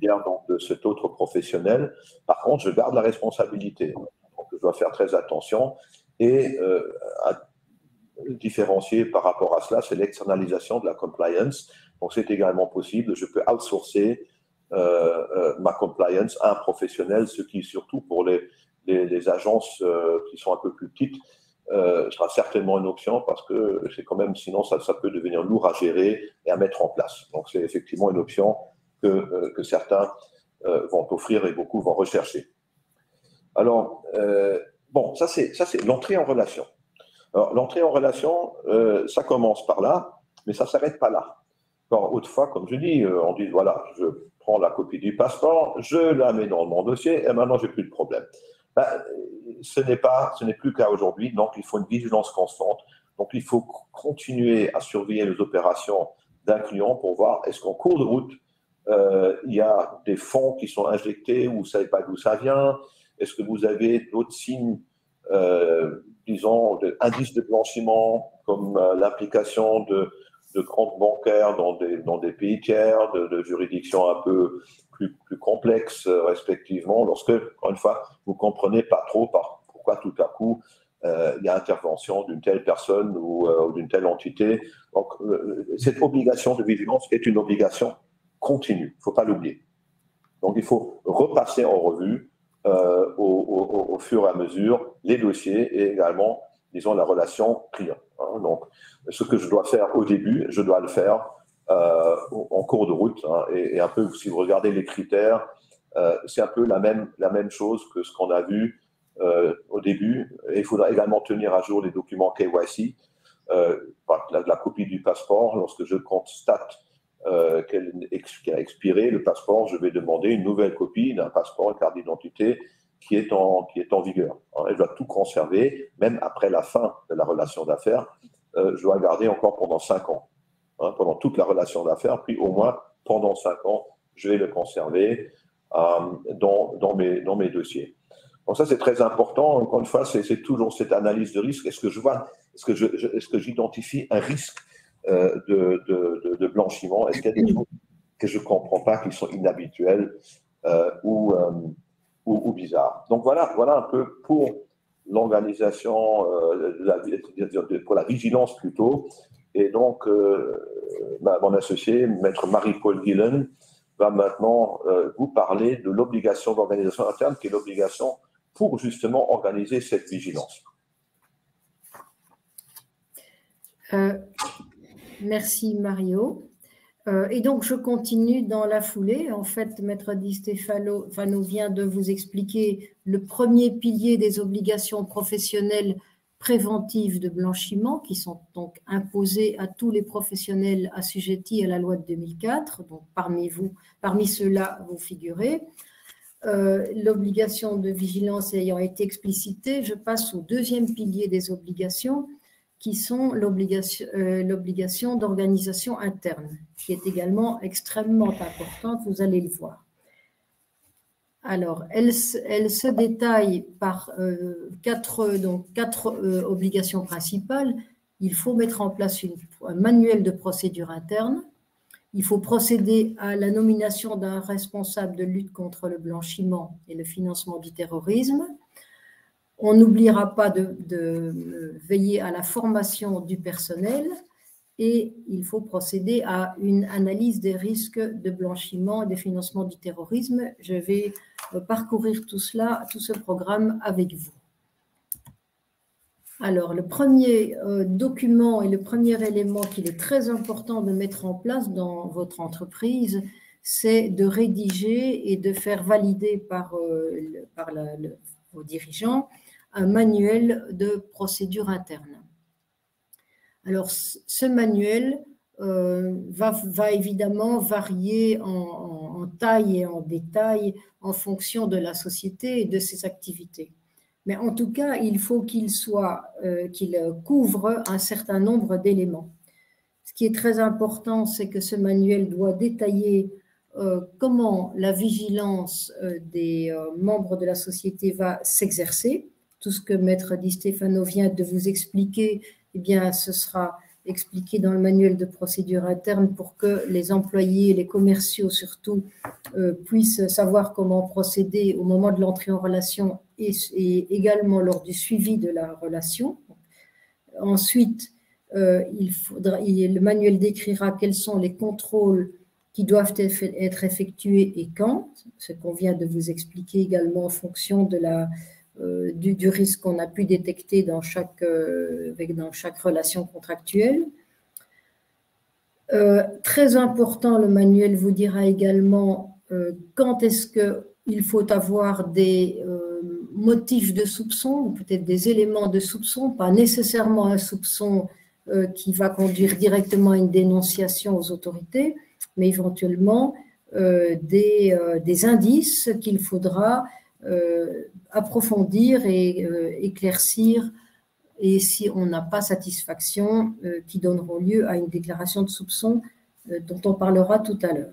donc, de cet autre professionnel. Par contre, je garde la responsabilité. Donc, je dois faire très attention. Et à différencier par rapport à cela, c'est l'externalisation de la compliance. Donc, c'est également possible. Je peux outsourcer ma compliance à un professionnel, ce qui, surtout pour les agences qui sont un peu plus petites, sera certainement une option parce que c'est quand même, sinon, ça peut devenir lourd à gérer et à mettre en place. Donc, c'est effectivement une option que certains vont offrir et beaucoup vont rechercher. Alors, bon, ça c'est l'entrée en relation. Alors, l'entrée en relation, ça commence par là, mais ça ne s'arrête pas là. Alors, autrefois, comme je dis, on dit, voilà, je prends la copie du passeport, je la mets dans mon dossier et maintenant, je n'ai plus de problème. Ben, ce n'est plus le cas aujourd'hui, donc il faut une vigilance constante. Donc, il faut continuer à surveiller les opérations d'un client pour voir est-ce qu'en cours de route, il y a des fonds qui sont injectés ou vous ne savez pas d'où ça vient. Est-ce que vous avez d'autres signes, disons, d'indices de blanchiment, comme l'implication de comptes bancaires dans des pays tiers, de juridictions un peu plus complexes, respectivement, lorsque, encore une fois, vous ne comprenez pas trop pourquoi tout à coup il y a intervention d'une telle personne ou d'une telle entité. Donc, cette obligation de vigilance est une obligation continue, il ne faut pas l'oublier. Donc, il faut repasser en revue au fur et à mesure les dossiers et également, disons, la relation client. Hein. Donc, ce que je dois faire au début, je dois le faire en cours de route. Hein, et un peu, si vous regardez les critères, c'est un peu la même chose que ce qu'on a vu au début. Et il faudra également tenir à jour les documents KYC, la copie du passeport. Lorsque je constate qui a expiré le passeport, je vais demander une nouvelle copie d'un passeport, une carte d'identité qui est en vigueur. Je dois tout conserver, même après la fin de la relation d'affaires. Je dois garder encore pendant 5 ans, pendant toute la relation d'affaires, puis au moins pendant 5 ans, je vais le conserver dans mes dossiers. Donc ça, c'est très important. Encore une fois, c'est toujours cette analyse de risque. Est-ce que j'identifie un risque de blanchiment? Est-ce qu'il y a des choses que je ne comprends pas, qui sont inhabituelles ou bizarres? Donc voilà un peu pour l'organisation, pour la vigilance plutôt. Et donc, mon associé, maître Marie-Paul Gillen, va maintenant vous parler de l'obligation d'organisation interne, qui est l'obligation pour justement organiser cette vigilance. Merci Mario. Et donc je continue dans la foulée. En fait, Maître Di Stefano vient de vous expliquer le premier pilier des obligations professionnelles préventives de blanchiment qui sont donc imposées à tous les professionnels assujettis à la loi de 2004. Donc parmi ceux-là, vous figurez. L'obligation de vigilance ayant été explicitée, je passe au deuxième pilier des obligations qui sont l'obligation d'organisation interne, qui est également extrêmement importante, vous allez le voir. Alors, elle se détaille par quatre obligations principales. Il faut mettre en place un manuel de procédure interne. Il faut procéder à la nomination d'un responsable de lutte contre le blanchiment et le financement du terrorisme. On n'oubliera pas de veiller à la formation du personnel et il faut procéder à une analyse des risques de blanchiment et de financement du terrorisme. Je vais parcourir tout ce programme avec vous. Alors, le premier document et le premier élément qu'il est très important de mettre en place dans votre entreprise, c'est de rédiger et de faire valider par vos dirigeants un manuel de procédure interne. Alors, ce manuel va évidemment varier en taille et en détail en fonction de la société et de ses activités. Mais en tout cas, il faut qu'il couvre un certain nombre d'éléments. Ce qui est très important, c'est que ce manuel doit détailler comment la vigilance des membres de la société va s'exercer. Tout ce que Maître Di Stefano vient de vous expliquer, eh bien, ce sera expliqué dans le manuel de procédure interne pour que les employés, les commerciaux surtout, puissent savoir comment procéder au moment de l'entrée en relation et également lors du suivi de la relation. Ensuite, le manuel décrira quels sont les contrôles qui doivent être effectués et quand, ce qu'on vient de vous expliquer également en fonction de du risque qu'on a pu détecter dans chaque relation contractuelle. Très important, le manuel vous dira également quand est-ce qu'il faut avoir des motifs de soupçon, ou peut-être des éléments de soupçon, pas nécessairement un soupçon qui va conduire directement à une dénonciation aux autorités, mais éventuellement des indices qu'il faudra approfondir et éclaircir, et si on n'a pas satisfaction, qui donneront lieu à une déclaration de soupçon dont on parlera tout à l'heure.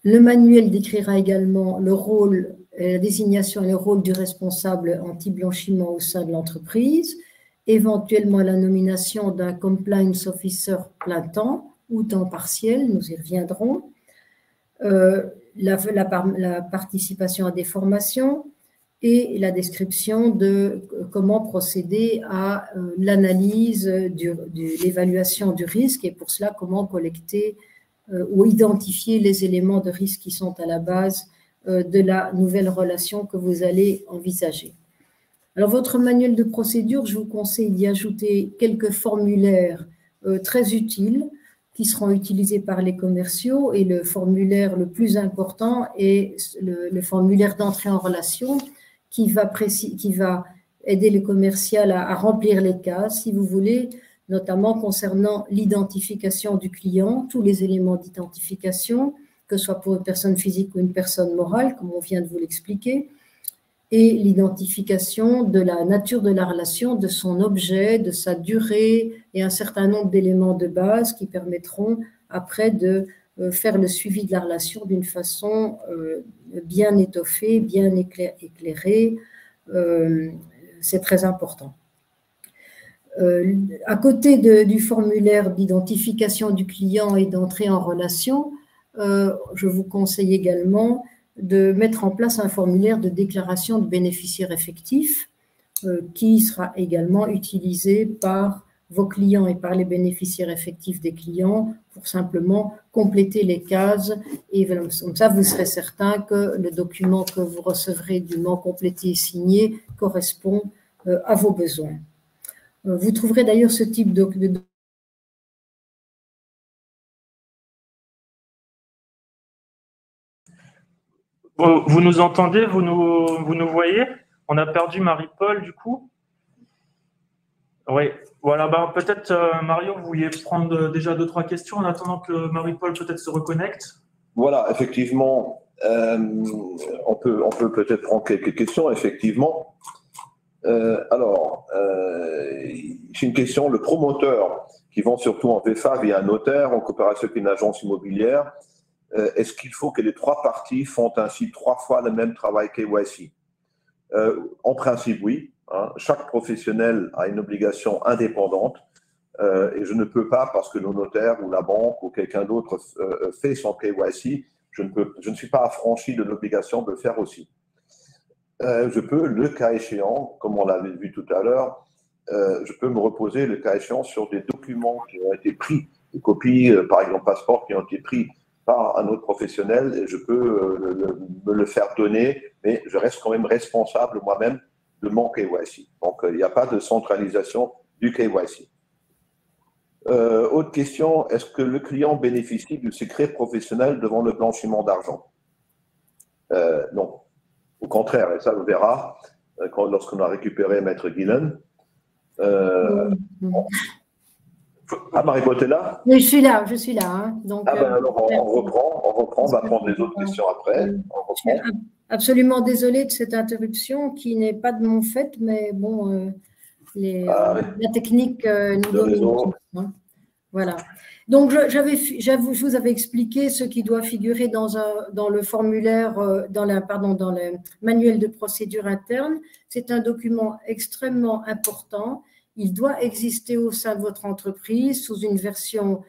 Le manuel décrira également le rôle, la désignation et le rôle du responsable anti-blanchiment au sein de l'entreprise, éventuellement la nomination d'un compliance officer plein temps ou temps partiel, nous y reviendrons, la participation à des formations et la description de comment procéder à l'analyse de l'évaluation du risque, et pour cela, comment collecter ou identifier les éléments de risque qui sont à la base de la nouvelle relation que vous allez envisager. Alors, votre manuel de procédure, je vous conseille d'y ajouter quelques formulaires très utiles qui seront utilisés par les commerciaux, et le formulaire le plus important est le formulaire d'entrée en relation qui va aider le commercial à remplir les cases, si vous voulez, notamment concernant l'identification du client, tous les éléments d'identification, que ce soit pour une personne physique ou une personne morale, comme on vient de vous l'expliquer, et l'identification de la nature de la relation, de son objet, de sa durée, et un certain nombre d'éléments de base qui permettront après de faire le suivi de la relation d'une façon bien étoffée, bien éclairée. C'est très important. À côté du formulaire d'identification du client et d'entrée en relation, je vous conseille également de mettre en place un formulaire de déclaration de bénéficiaire effectif qui sera également utilisé par vos clients et par les bénéficiaires effectifs des clients pour simplement compléter les cases, et comme ça, vous serez certain que le document que vous recevrez dûment complété et signé correspond à vos besoins. Vous trouverez d'ailleurs ce type de Vous nous entendez, vous nous voyez? On a perdu Marie-Paul, du coup. Oui, voilà, bah, peut-être, Mario, vous vouliez prendre déjà 2-3 questions en attendant que Marie-Paul peut-être se reconnecte. Voilà, effectivement, on peut peut-être prendre quelques questions, effectivement. Alors, c'est une question, le promoteur qui vend surtout en VFA via un notaire, en coopération avec une agence immobilière, est-ce qu'il faut que les 3 parties font ainsi 3 fois le même travail KYC? En principe, oui. Hein. Chaque professionnel a une obligation indépendante et je ne peux pas, parce que nos notaires ou la banque ou quelqu'un d'autre fait son KYC, je ne suis pas affranchi de l'obligation de le faire aussi. Je peux, le cas échéant, comme on l'avait vu tout à l'heure, je peux me reposer, le cas échéant, sur des documents qui ont été pris, des copies, par exemple, passeport, qui ont été pris par un autre professionnel, et je peux me le faire donner, mais je reste quand même responsable moi-même de mon KYC. Donc, il n'y a pas de centralisation du KYC. Autre question, est-ce que le client bénéficie du secret professionnel devant le blanchiment d'argent? Non. Au contraire, et ça on verra lorsqu'on a récupéré Maître Guilen. Ah, Marie-Paul est là? Oui, je suis là. Hein. Donc, alors on reprend, on va prendre les autres questions après. Je suis absolument désolée de cette interruption qui n'est pas de mon fait, mais bon, la technique nous donne hein. Voilà. Donc, je vous avais expliqué ce qui doit figurer dans le formulaire, dans le manuel de procédure interne. C'est un document extrêmement important. il doit exister au sein de votre entreprise sous une version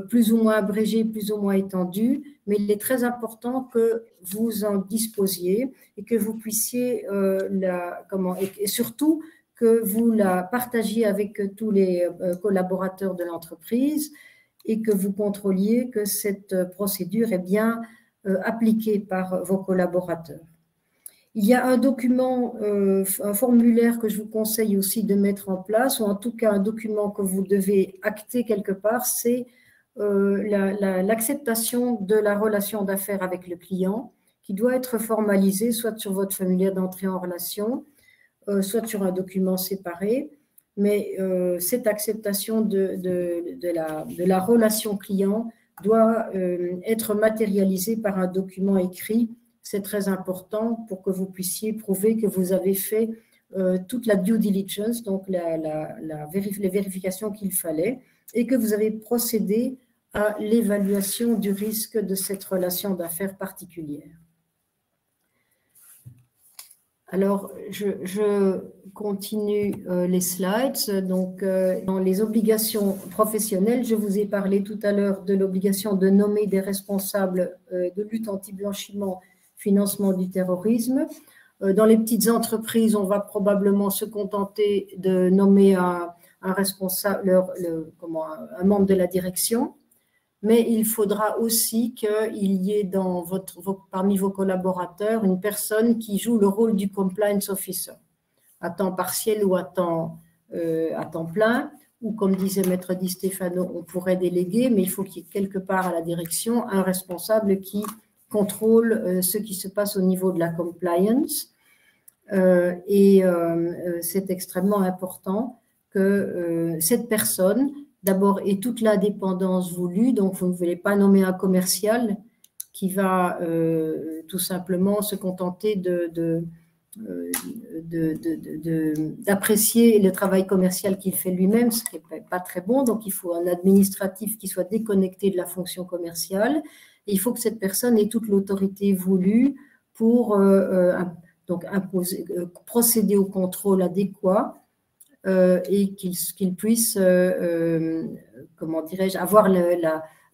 plus ou moins abrégée, plus ou moins étendue, mais il est très important que vous en disposiez et que vous puissiez et surtout que vous la partagiez avec tous les collaborateurs de l'entreprise et que vous contrôliez que cette procédure est bien appliquée par vos collaborateurs. Il y a un document, un formulaire que je vous conseille aussi de mettre en place, ou en tout cas un document que vous devez acter quelque part, c'est l'acceptation de la relation d'affaires avec le client, qui doit être formalisée soit sur votre formulaire d'entrée en relation, soit sur un document séparé. Mais cette acceptation de la relation client doit être matérialisée par un document écrit. C'est très important pour que vous puissiez prouver que vous avez fait toute la due diligence, donc les vérifications qu'il fallait, et que vous avez procédé à l'évaluation du risque de cette relation d'affaires particulière. Alors, je continue les slides. Donc, dans les obligations professionnelles, je vous ai parlé tout à l'heure de l'obligation de nommer des responsables de lutte anti-blanchiment, financement du terrorisme. Dans les petites entreprises, on va probablement se contenter de nommer un responsable, un membre de la direction. Mais il faudra aussi qu'il y ait parmi vos collaborateurs une personne qui joue le rôle du compliance officer, à temps partiel ou à temps plein, ou comme disait Maître Di Stefano, on pourrait déléguer, mais il faut qu'il y ait quelque part à la direction un responsable qui contrôle ce qui se passe au niveau de la compliance. C'est extrêmement important que cette personne d'abord ait toute l'indépendance voulue, donc vous ne voulez pas nommer un commercial qui va tout simplement se contenter d'apprécier le travail commercial qu'il fait lui-même, ce qui n'est pas très bon. Donc il faut un administratif qui soit déconnecté de la fonction commerciale, et il faut que cette personne ait toute l'autorité voulue pour donc procéder au contrôle adéquat et qu'il puisse, comment dirais-je, avoir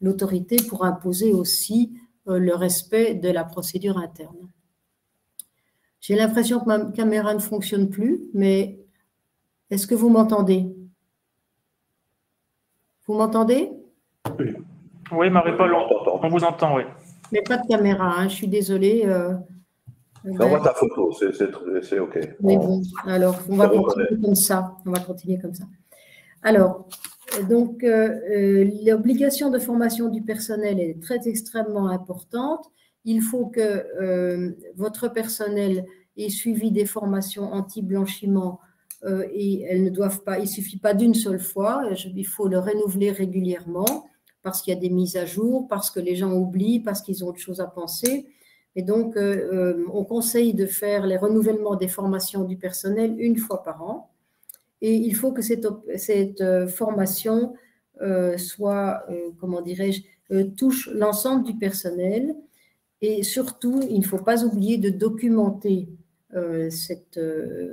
l'autorité pour imposer aussi le respect de la procédure interne. J'ai l'impression que ma caméra ne fonctionne plus, mais est-ce que vous m'entendez? Vous m'entendez? Oui, Marie-Paul, on vous entend, oui. Mais pas de caméra, hein, je suis désolée. On voit ta photo, c'est OK. Mais bon, alors, on va continuer comme ça. On va continuer comme ça. Alors, donc, l'obligation de formation du personnel est extrêmement importante. Il faut que votre personnel ait suivi des formations anti-blanchiment et elles ne doivent pas, il ne suffit pas d'une seule fois, il faut le renouveler régulièrement parce qu'il y a des mises à jour, parce que les gens oublient, parce qu'ils ont autre chose à penser. Et donc, on conseille de faire les renouvellements des formations du personnel une fois par an. Et il faut que cette formation soit, comment dirais-je, touche l'ensemble du personnel. Et surtout, il ne faut pas oublier de documenter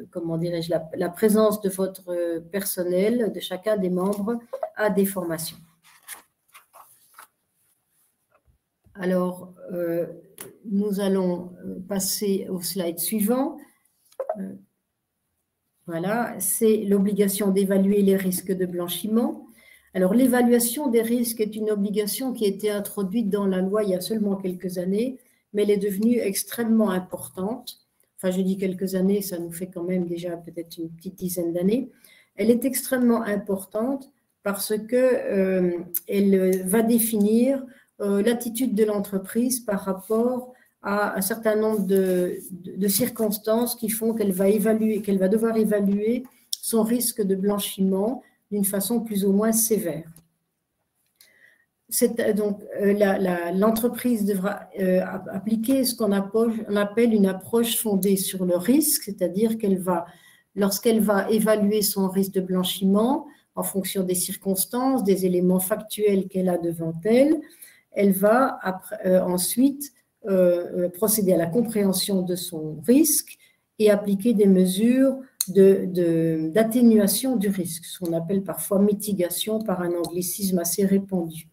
comment dirais-je, la présence de votre personnel, de chacun des membres, à des formations. Alors, nous allons passer au slide suivant. Voilà, c'est l'obligation d'évaluer les risques de blanchiment. Alors, l'évaluation des risques est une obligation qui a été introduite dans la loi il y a seulement quelques années, mais elle est devenue extrêmement importante. Enfin, je dis quelques années, ça nous fait quand même déjà peut-être une petite dizaine d'années. Elle est extrêmement importante parce qu'elle va définir l'attitude de l'entreprise par rapport à un certain nombre de circonstances qui font qu'elle va devoir évaluer son risque de blanchiment d'une façon plus ou moins sévère. Donc, l'entreprise devra appliquer ce qu'on appelle une approche fondée sur le risque, c'est-à-dire lorsqu'elle va évaluer son risque de blanchiment en fonction des circonstances, des éléments factuels qu'elle a devant elle, elle va ensuite procéder à la compréhension de son risque et appliquer des mesures d'atténuation du risque, ce qu'on appelle parfois mitigation par un anglicisme assez répandu.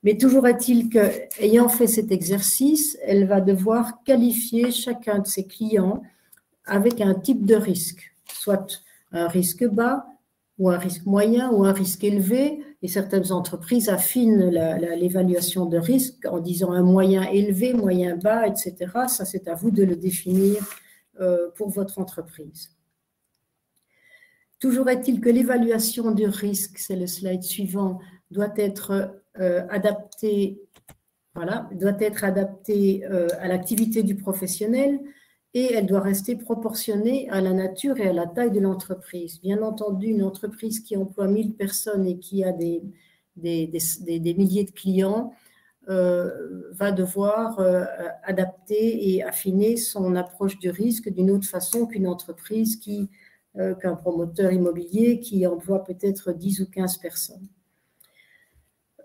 Mais toujours est-il qu'ayant fait cet exercice, elle va devoir qualifier chacun de ses clients avec un type de risque, soit un risque bas, ou un risque moyen, ou un risque élevé. Et certaines entreprises affinent l'évaluation de risque en disant un moyen élevé, moyen bas, etc. Ça, c'est à vous de le définir pour votre entreprise. Toujours est-il que l'évaluation du risque, c'est le slide suivant, doit être adaptée, voilà, doit être adaptée à l'activité du professionnel et elle doit rester proportionnée à la nature et à la taille de l'entreprise. Bien entendu, une entreprise qui emploie 1000 personnes et qui a des milliers de clients va devoir adapter et affiner son approche du risque d'une autre façon qu'une entreprise qu'un promoteur immobilier qui emploie peut-être 10 ou 15 personnes.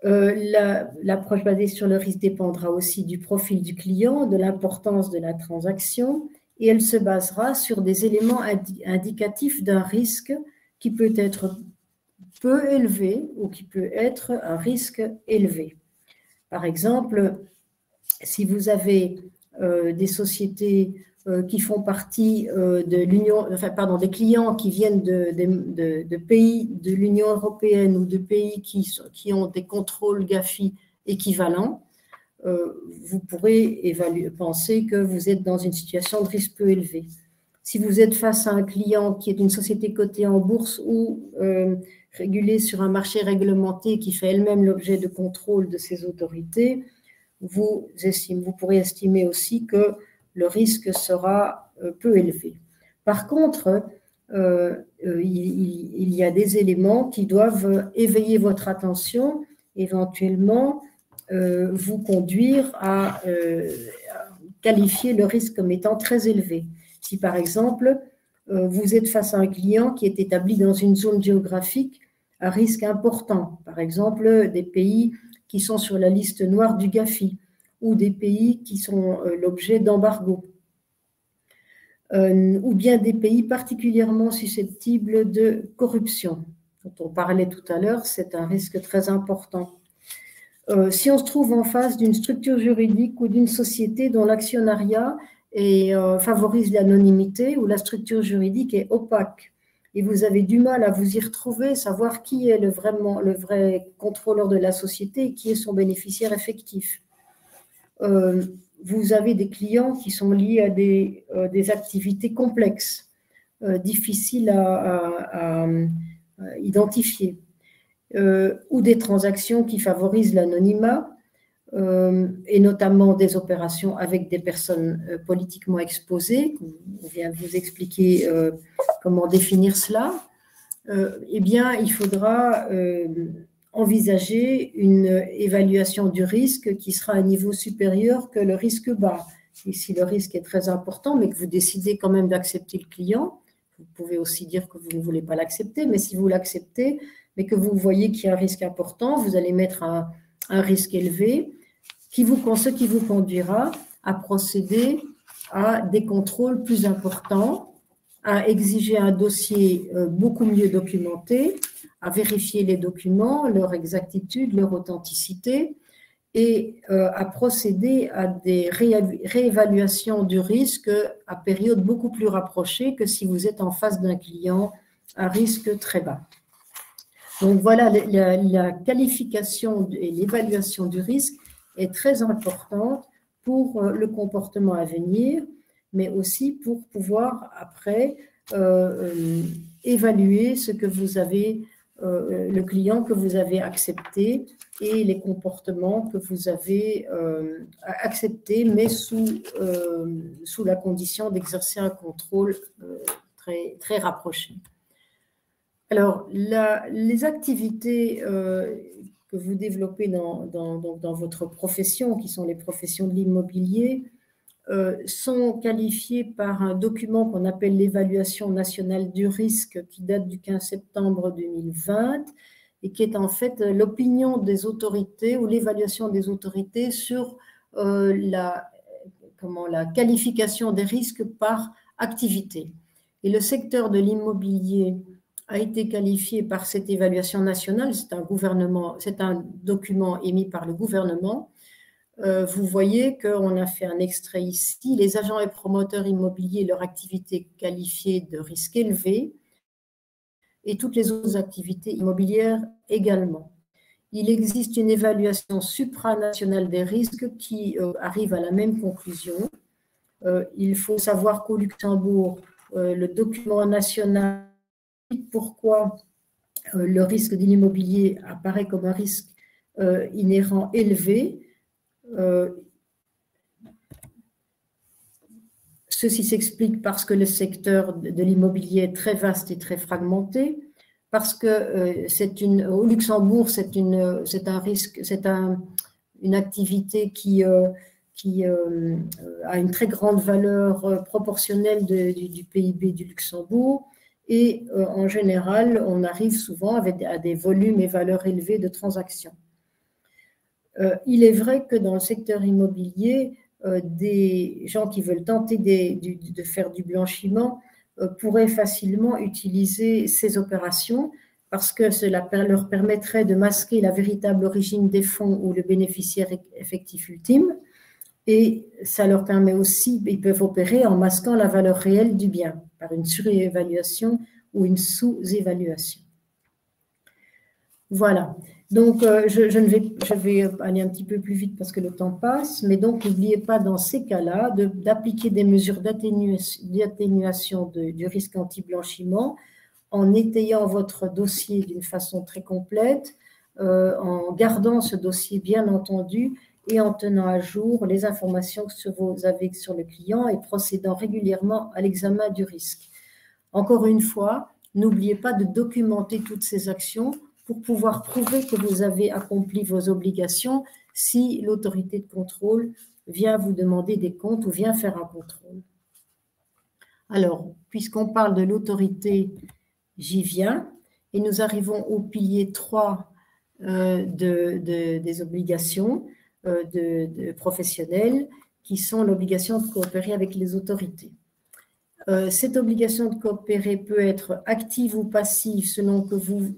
L'approche basée sur le risque dépendra aussi du profil du client, de l'importance de la transaction, et elle se basera sur des éléments indicatifs d'un risque qui peut être peu élevé ou qui peut être un risque élevé. Par exemple, si vous avez des sociétés qui font partie de l'Union, des clients qui viennent de pays de l'Union européenne ou de pays qui ont des contrôles GAFI équivalents, vous pourrez penser que vous êtes dans une situation de risque peu élevé. Si vous êtes face à un client qui est une société cotée en bourse ou régulée sur un marché réglementé qui fait elle-même l'objet de contrôle de ces autorités, vous pourrez estimer aussi que le risque sera peu élevé. Par contre, il y a des éléments qui doivent éveiller votre attention, éventuellement vous conduire à qualifier le risque comme étant très élevé. Si par exemple, vous êtes face à un client qui est établi dans une zone géographique à risque important, par exemple des pays qui sont sur la liste noire du GAFI, ou des pays qui sont l'objet d'embargo, ou bien des pays particulièrement susceptibles de corruption, dont on parlait tout à l'heure, c'est un risque très important. Si on se trouve en face d'une structure juridique ou d'une société dont l'actionnariat favorise l'anonymité, ou la structure juridique est opaque, et vous avez du mal à vous y retrouver, savoir qui est le vrai contrôleur de la société et qui est son bénéficiaire effectif. Vous avez des clients qui sont liés à des activités complexes, difficiles à identifier, ou des transactions qui favorisent l'anonymat, et notamment des opérations avec des personnes politiquement exposées. On vient de vous expliquer comment définir cela. Eh bien, il faudra envisager une évaluation du risque qui sera à un niveau supérieur que le risque bas. Et si le risque est très important, mais que vous décidez quand même d'accepter le client, vous pouvez aussi dire que vous ne voulez pas l'accepter, mais si vous l'acceptez, mais que vous voyez qu'il y a un risque important, vous allez mettre un risque élevé, ce qui vous conduira à procéder à des contrôles plus importants, à exiger un dossier beaucoup mieux documenté, à vérifier les documents, leur exactitude, leur authenticité, et à procéder à des réévaluations du risque à période beaucoup plus rapprochée que si vous êtes en face d'un client à risque très bas. Donc voilà, la qualification et l'évaluation du risque est très importante pour le comportement à venir, mais aussi pour pouvoir après évaluer ce que vous avez, le client que vous avez accepté et les comportements que vous avez acceptés, mais sous la condition d'exercer un contrôle très, très rapproché. Alors, les activités que vous développez dans votre profession, qui sont les professions de l'immobilier, sont qualifiées par un document qu'on appelle l'évaluation nationale du risque qui date du 15 septembre 2020 et qui est en fait l'opinion des autorités ou l'évaluation des autorités sur la qualification des risques par activité. Et le secteur de l'immobilier a été qualifié par cette évaluation nationale, c'est un document émis par le gouvernement. Vous voyez qu'on a fait un extrait ici. Les agents et promoteurs immobiliers, leur activité qualifiée de risque élevé, et toutes les autres activités immobilières également. Il existe une évaluation supranationale des risques qui arrive à la même conclusion. Il faut savoir qu'au Luxembourg, le document national dit pourquoi le risque de l'immobilier apparaît comme un risque inhérent élevé. Ceci s'explique parce que le secteur de l'immobilier est très vaste et très fragmenté, parce que au Luxembourg, c'est une activité qui a une très grande valeur proportionnelle du PIB du Luxembourg, et en général, on arrive souvent à des volumes et valeurs élevées de transactions. Il est vrai que dans le secteur immobilier, des gens qui veulent tenter de faire du blanchiment pourraient facilement utiliser ces opérations parce que cela leur permettrait de masquer la véritable origine des fonds ou le bénéficiaire effectif ultime, et ça leur permet aussi, ils peuvent opérer en masquant la valeur réelle du bien par une surévaluation ou une sous-évaluation. Voilà. Donc, je vais aller un petit peu plus vite parce que le temps passe, mais donc n'oubliez pas dans ces cas-là d'appliquer des mesures d'atténuation du risque anti-blanchiment en étayant votre dossier d'une façon très complète, en gardant ce dossier bien entendu et en tenant à jour les informations que vous avez sur le client et procédant régulièrement à l'examen du risque. Encore une fois, n'oubliez pas de documenter toutes ces actions pour pouvoir prouver que vous avez accompli vos obligations si l'autorité de contrôle vient vous demander des comptes ou vient faire un contrôle. Alors, puisqu'on parle de l'autorité, j'y viens, et nous arrivons au pilier 3 des obligations professionnelles, qui sont l'obligation de coopérer avec les autorités. Cette obligation de coopérer peut être active ou passive selon que vous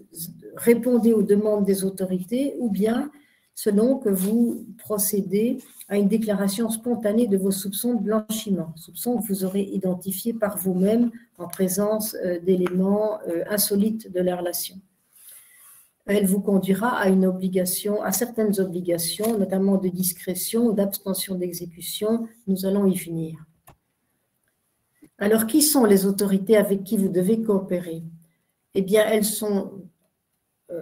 répondez aux demandes des autorités ou bien selon que vous procédez à une déclaration spontanée de vos soupçons de blanchiment, soupçons que vous aurez identifiés par vous-même en présence d'éléments insolites de la relation. Elle vous conduira à certaines obligations, notamment de discrétion ou d'abstention d'exécution. Nous allons y venir. Alors, qui sont les autorités avec qui vous devez coopérer? Eh bien, elles sont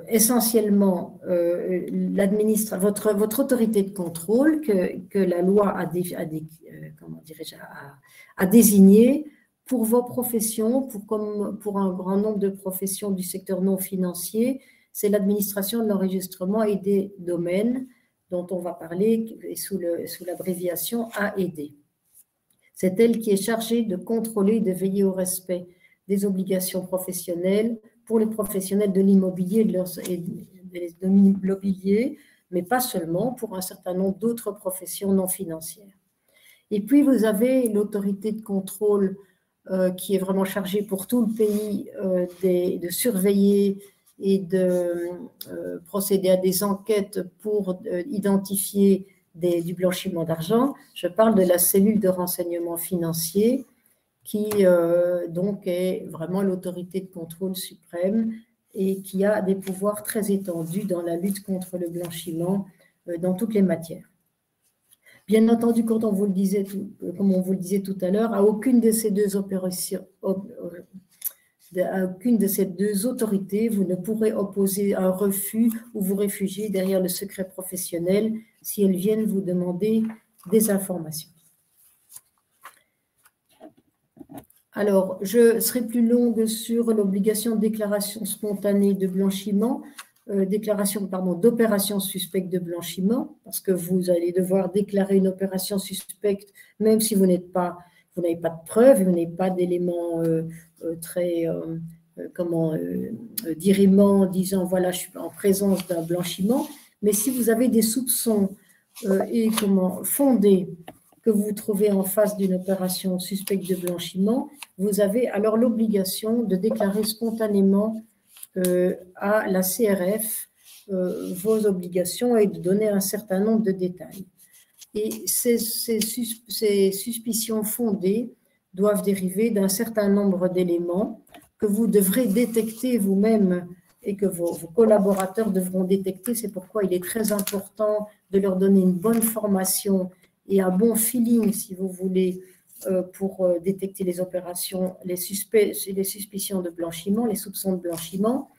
essentiellement votre autorité de contrôle que la loi a désignée pour vos professions, comme pour un grand nombre de professions du secteur non financier. C'est l'administration de l'enregistrement et des domaines dont on va parler sous l'abréviation AED. C'est elle qui est chargée de contrôler et de veiller au respect des obligations professionnelles pour les professionnels de l'immobilier et de l'immobilier, mais pas seulement, pour un certain nombre d'autres professions non financières. Et puis, vous avez l'autorité de contrôle qui est vraiment chargée pour tout le pays de surveiller et de procéder à des enquêtes pour identifier du blanchiment d'argent. Je parle de la cellule de renseignement financier qui donc est vraiment l'autorité de contrôle suprême et qui a des pouvoirs très étendus dans la lutte contre le blanchiment dans toutes les matières. Bien entendu, comme on vous le disait tout à l'heure, à aucune de ces deux opérations, à aucune de ces deux autorités, vous ne pourrez opposer un refus ou vous réfugier derrière le secret professionnel si elles viennent vous demander des informations. Alors, je serai plus longue sur l'obligation de déclaration spontanée de blanchiment, d'opération suspecte de blanchiment, parce que vous allez devoir déclarer une opération suspecte, même si vous n'avez pas de preuves, vous n'avez pas d'éléments dirimants disant voilà, je suis en présence d'un blanchiment, mais si vous avez des soupçons fondés que vous vous trouvez en face d'une opération suspecte de blanchiment, vous avez alors l'obligation de déclarer spontanément à la CRF vos obligations et de donner un certain nombre de détails. Et ces suspicions fondées doivent dériver d'un certain nombre d'éléments que vous devrez détecter vous-même et que vos collaborateurs devront détecter. C'est pourquoi il est très important de leur donner une bonne formation et un bon feeling, si vous voulez, pour détecter les opérations, les suspicions de blanchiment, les soupçons de blanchiment.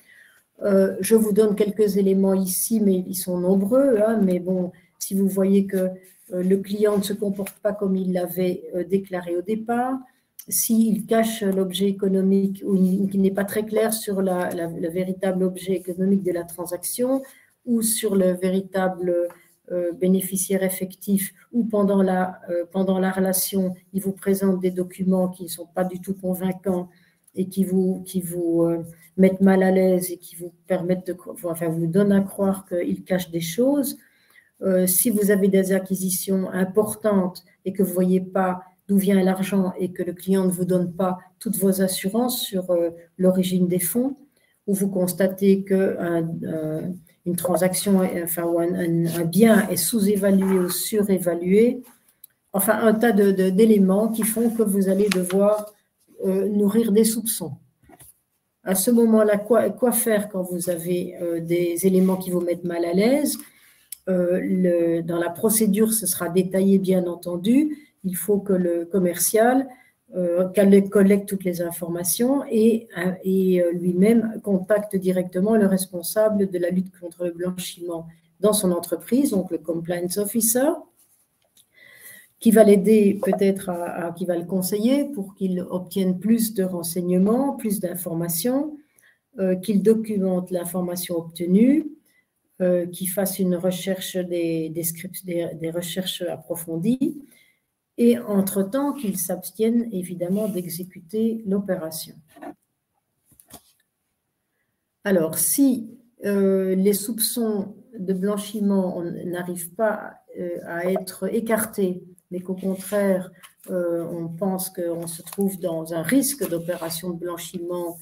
Je vous donne quelques éléments ici, mais ils sont nombreux. Hein, mais bon, si vous voyez que le client ne se comporte pas comme il l'avait déclaré au départ, s'il cache l'objet économique ou qu'il n'est pas très clair sur le véritable objet économique de la transaction ou sur le véritable bénéficiaire effectif, ou pendant la relation, il vous présente des documents qui ne sont pas du tout convaincants et qui vous mettent mal à l'aise et qui vous permettent vous donnent à croire qu'il cache des choses. Si vous avez des acquisitions importantes et que vous ne voyez pas d'où vient l'argent et que le client ne vous donne pas toutes vos assurances sur l'origine des fonds, ou vous constatez qu'une transaction, ou un bien est sous-évalué ou surévalué, enfin un tas d'éléments qui font que vous allez devoir nourrir des soupçons. À ce moment-là, quoi faire quand vous avez des éléments qui vous mettent mal à l'aise? Dans la procédure, ce sera détaillé, bien entendu. Il faut que le commercial collecte toutes les informations et lui-même contacte directement le responsable de la lutte contre le blanchiment dans son entreprise, donc le compliance officer, qui va l'aider peut-être qui va le conseiller pour qu'il obtienne plus de renseignements, plus d'informations, qu'il documente l'information obtenue, qu'il fasse une recherche des recherches approfondies, et entre-temps qu'il s'abstienne évidemment d'exécuter l'opération. Alors, si les soupçons de blanchiment n'arrivent pas à être écartés, mais qu'au contraire, on pense qu'on se trouve dans un risque d'opération de blanchiment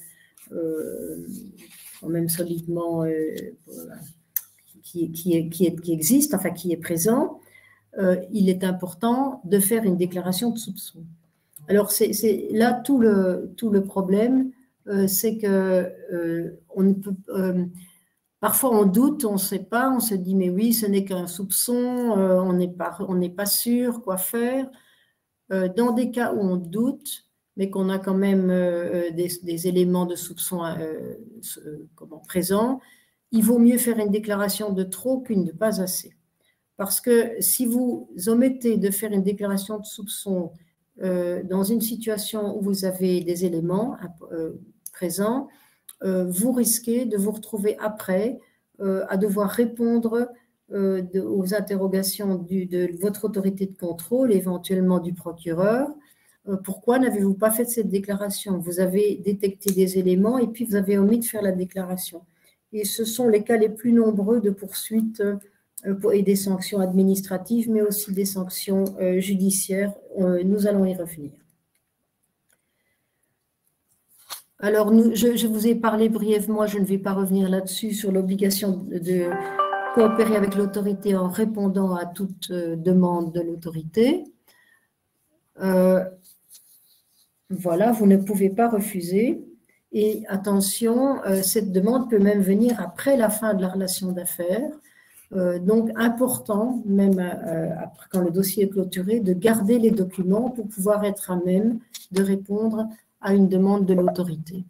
quand même solidement qui existe, enfin qui est présent, il est important de faire une déclaration de soupçon. Alors, c'est là tout le problème, c'est que on ne peut, parfois on doute, on ne sait pas, on se dit mais oui, ce n'est qu'un soupçon, on n'est pas sûr quoi faire. Dans des cas où on doute, mais qu'on a quand même des éléments de soupçon présents, il vaut mieux faire une déclaration de trop qu'une de pas assez. Parce que si vous omettez de faire une déclaration de soupçon dans une situation où vous avez des éléments présents, vous risquez de vous retrouver après à devoir répondre aux interrogations de votre autorité de contrôle, éventuellement du procureur. Pourquoi n'avez-vous pas fait cette déclaration? Vous avez détecté des éléments et puis vous avez omis de faire la déclaration. Et ce sont les cas les plus nombreux de poursuites et des sanctions administratives, mais aussi des sanctions judiciaires. Nous allons y revenir. Alors, je vous ai parlé brièvement, je ne vais pas revenir là-dessus, sur l'obligation de coopérer avec l'autorité en répondant à toute demande de l'autorité. Voilà, vous ne pouvez pas refuser. Et attention, cette demande peut même venir après la fin de la relation d'affaires. Donc, important, même après, quand le dossier est clôturé, de garder les documents pour pouvoir être à même de répondre à une demande de l'autorité.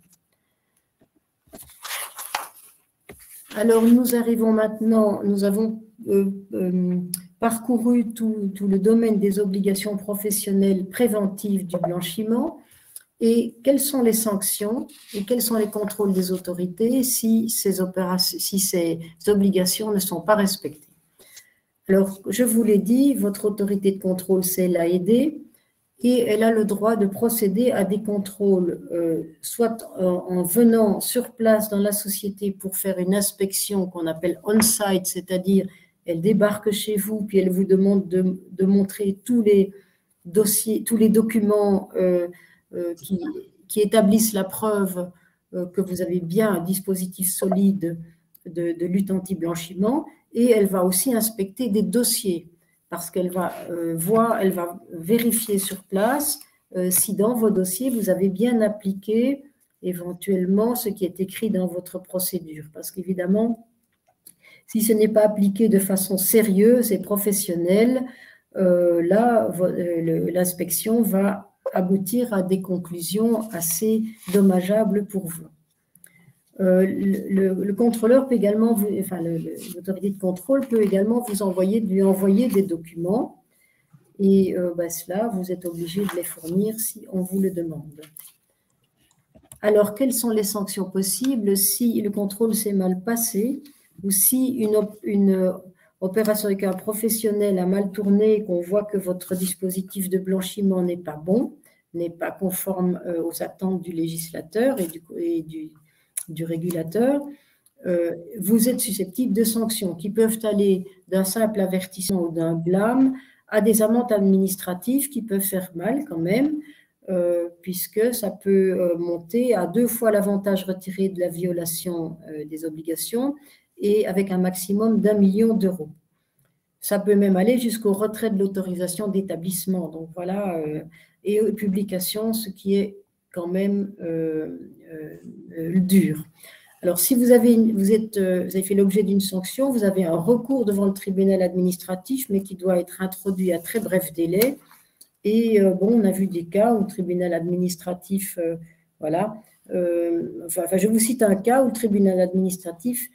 Alors, nous arrivons maintenant, nous avons parcouru tout le domaine des obligations professionnelles préventives du blanchiment et quelles sont les sanctions et quels sont les contrôles des autorités si ces obligations ne sont pas respectées. Alors, je vous l'ai dit, votre autorité de contrôle, c'est l'AED, et elle a le droit de procéder à des contrôles, soit en venant sur place dans la société pour faire une inspection qu'on appelle on-site, c'est-à-dire elle débarque chez vous, puis elle vous demande de montrer tous les dossiers, tous les documents qui établissent la preuve que vous avez bien un dispositif solide de lutte anti-blanchiment, et elle va aussi inspecter des dossiers, parce qu'elle va elle va vérifier sur place si dans vos dossiers, vous avez bien appliqué éventuellement ce qui est écrit dans votre procédure. Parce qu'évidemment, si ce n'est pas appliqué de façon sérieuse et professionnelle, là, l'inspection va aboutir à des conclusions assez dommageables pour vous. Le contrôleur peut également, l'autorité de contrôle peut également lui envoyer des documents, et cela, vous êtes obligé de les fournir si on vous le demande. Alors, quelles sont les sanctions possibles si le contrôle s'est mal passé ou si une opération avec un professionnel a mal tourné et qu'on voit que votre dispositif de blanchiment n'est pas bon, n'est pas conforme aux attentes du législateur et du régulateur, vous êtes susceptible de sanctions qui peuvent aller d'un simple avertissement ou d'un blâme à des amendes administratives qui peuvent faire mal quand même, puisque ça peut monter à 2 fois l'avantage retiré de la violation des obligations et avec un maximum d'1 million d'euros. Ça peut même aller jusqu'au retrait de l'autorisation d'établissement. Donc voilà, et publication, ce qui est quand même dur. Alors, si vous avez fait l'objet d'une sanction, vous avez un recours devant le tribunal administratif, mais qui doit être introduit à très bref délai. Et on a vu des cas où le tribunal administratif, je vous cite un cas où le tribunal administratif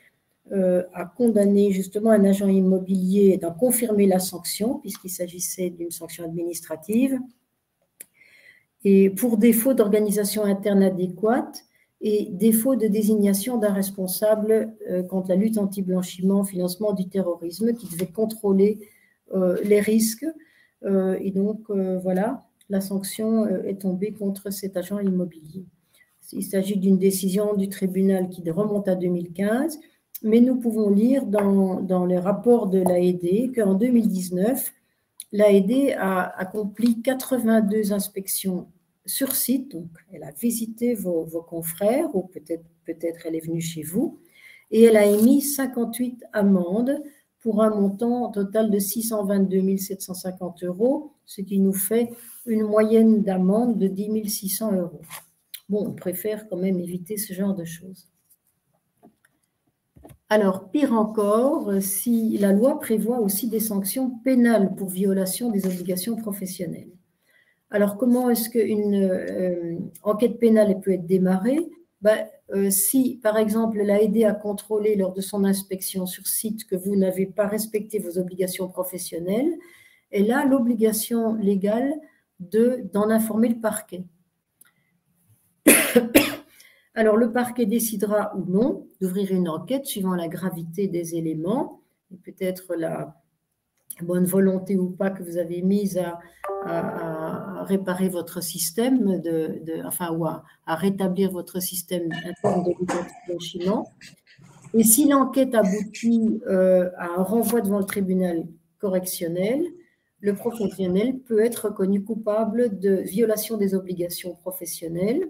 a condamné justement un agent immobilier d'en confirmer la sanction, puisqu'il s'agissait d'une sanction administrative, et pour défaut d'organisation interne adéquate et défaut de désignation d'un responsable contre la lutte anti-blanchiment, financement du terrorisme, qui devait contrôler les risques. Et donc, la sanction est tombée contre cet agent immobilier. Il s'agit d'une décision du tribunal qui remonte à 2015, mais nous pouvons lire dans les rapports de l'AED qu'en 2019, l'AED a accompli 82 inspections sur site, donc elle a visité vos confrères, ou peut-être elle est venue chez vous, et elle a émis 58 amendes pour un montant total de 622 750 €, ce qui nous fait une moyenne d'amende de 10 600 €. Bon, on préfère quand même éviter ce genre de choses. Alors, pire encore, si la loi prévoit aussi des sanctions pénales pour violation des obligations professionnelles. Alors, comment est-ce qu'une enquête pénale peut être démarrée? Si, par exemple, l'AED a contrôlé lors de son inspection sur site que vous n'avez pas respecté vos obligations professionnelles, elle a l'obligation légale d'en informer le parquet. Alors, le parquet décidera ou non d'ouvrir une enquête suivant la gravité des éléments et peut-être la bonne volonté ou pas que vous avez mise à réparer votre système, ou à rétablir votre système interne de lutte anti-blanchiment. Et si l'enquête aboutit à un renvoi devant le tribunal correctionnel, le professionnel peut être reconnu coupable de violation des obligations professionnelles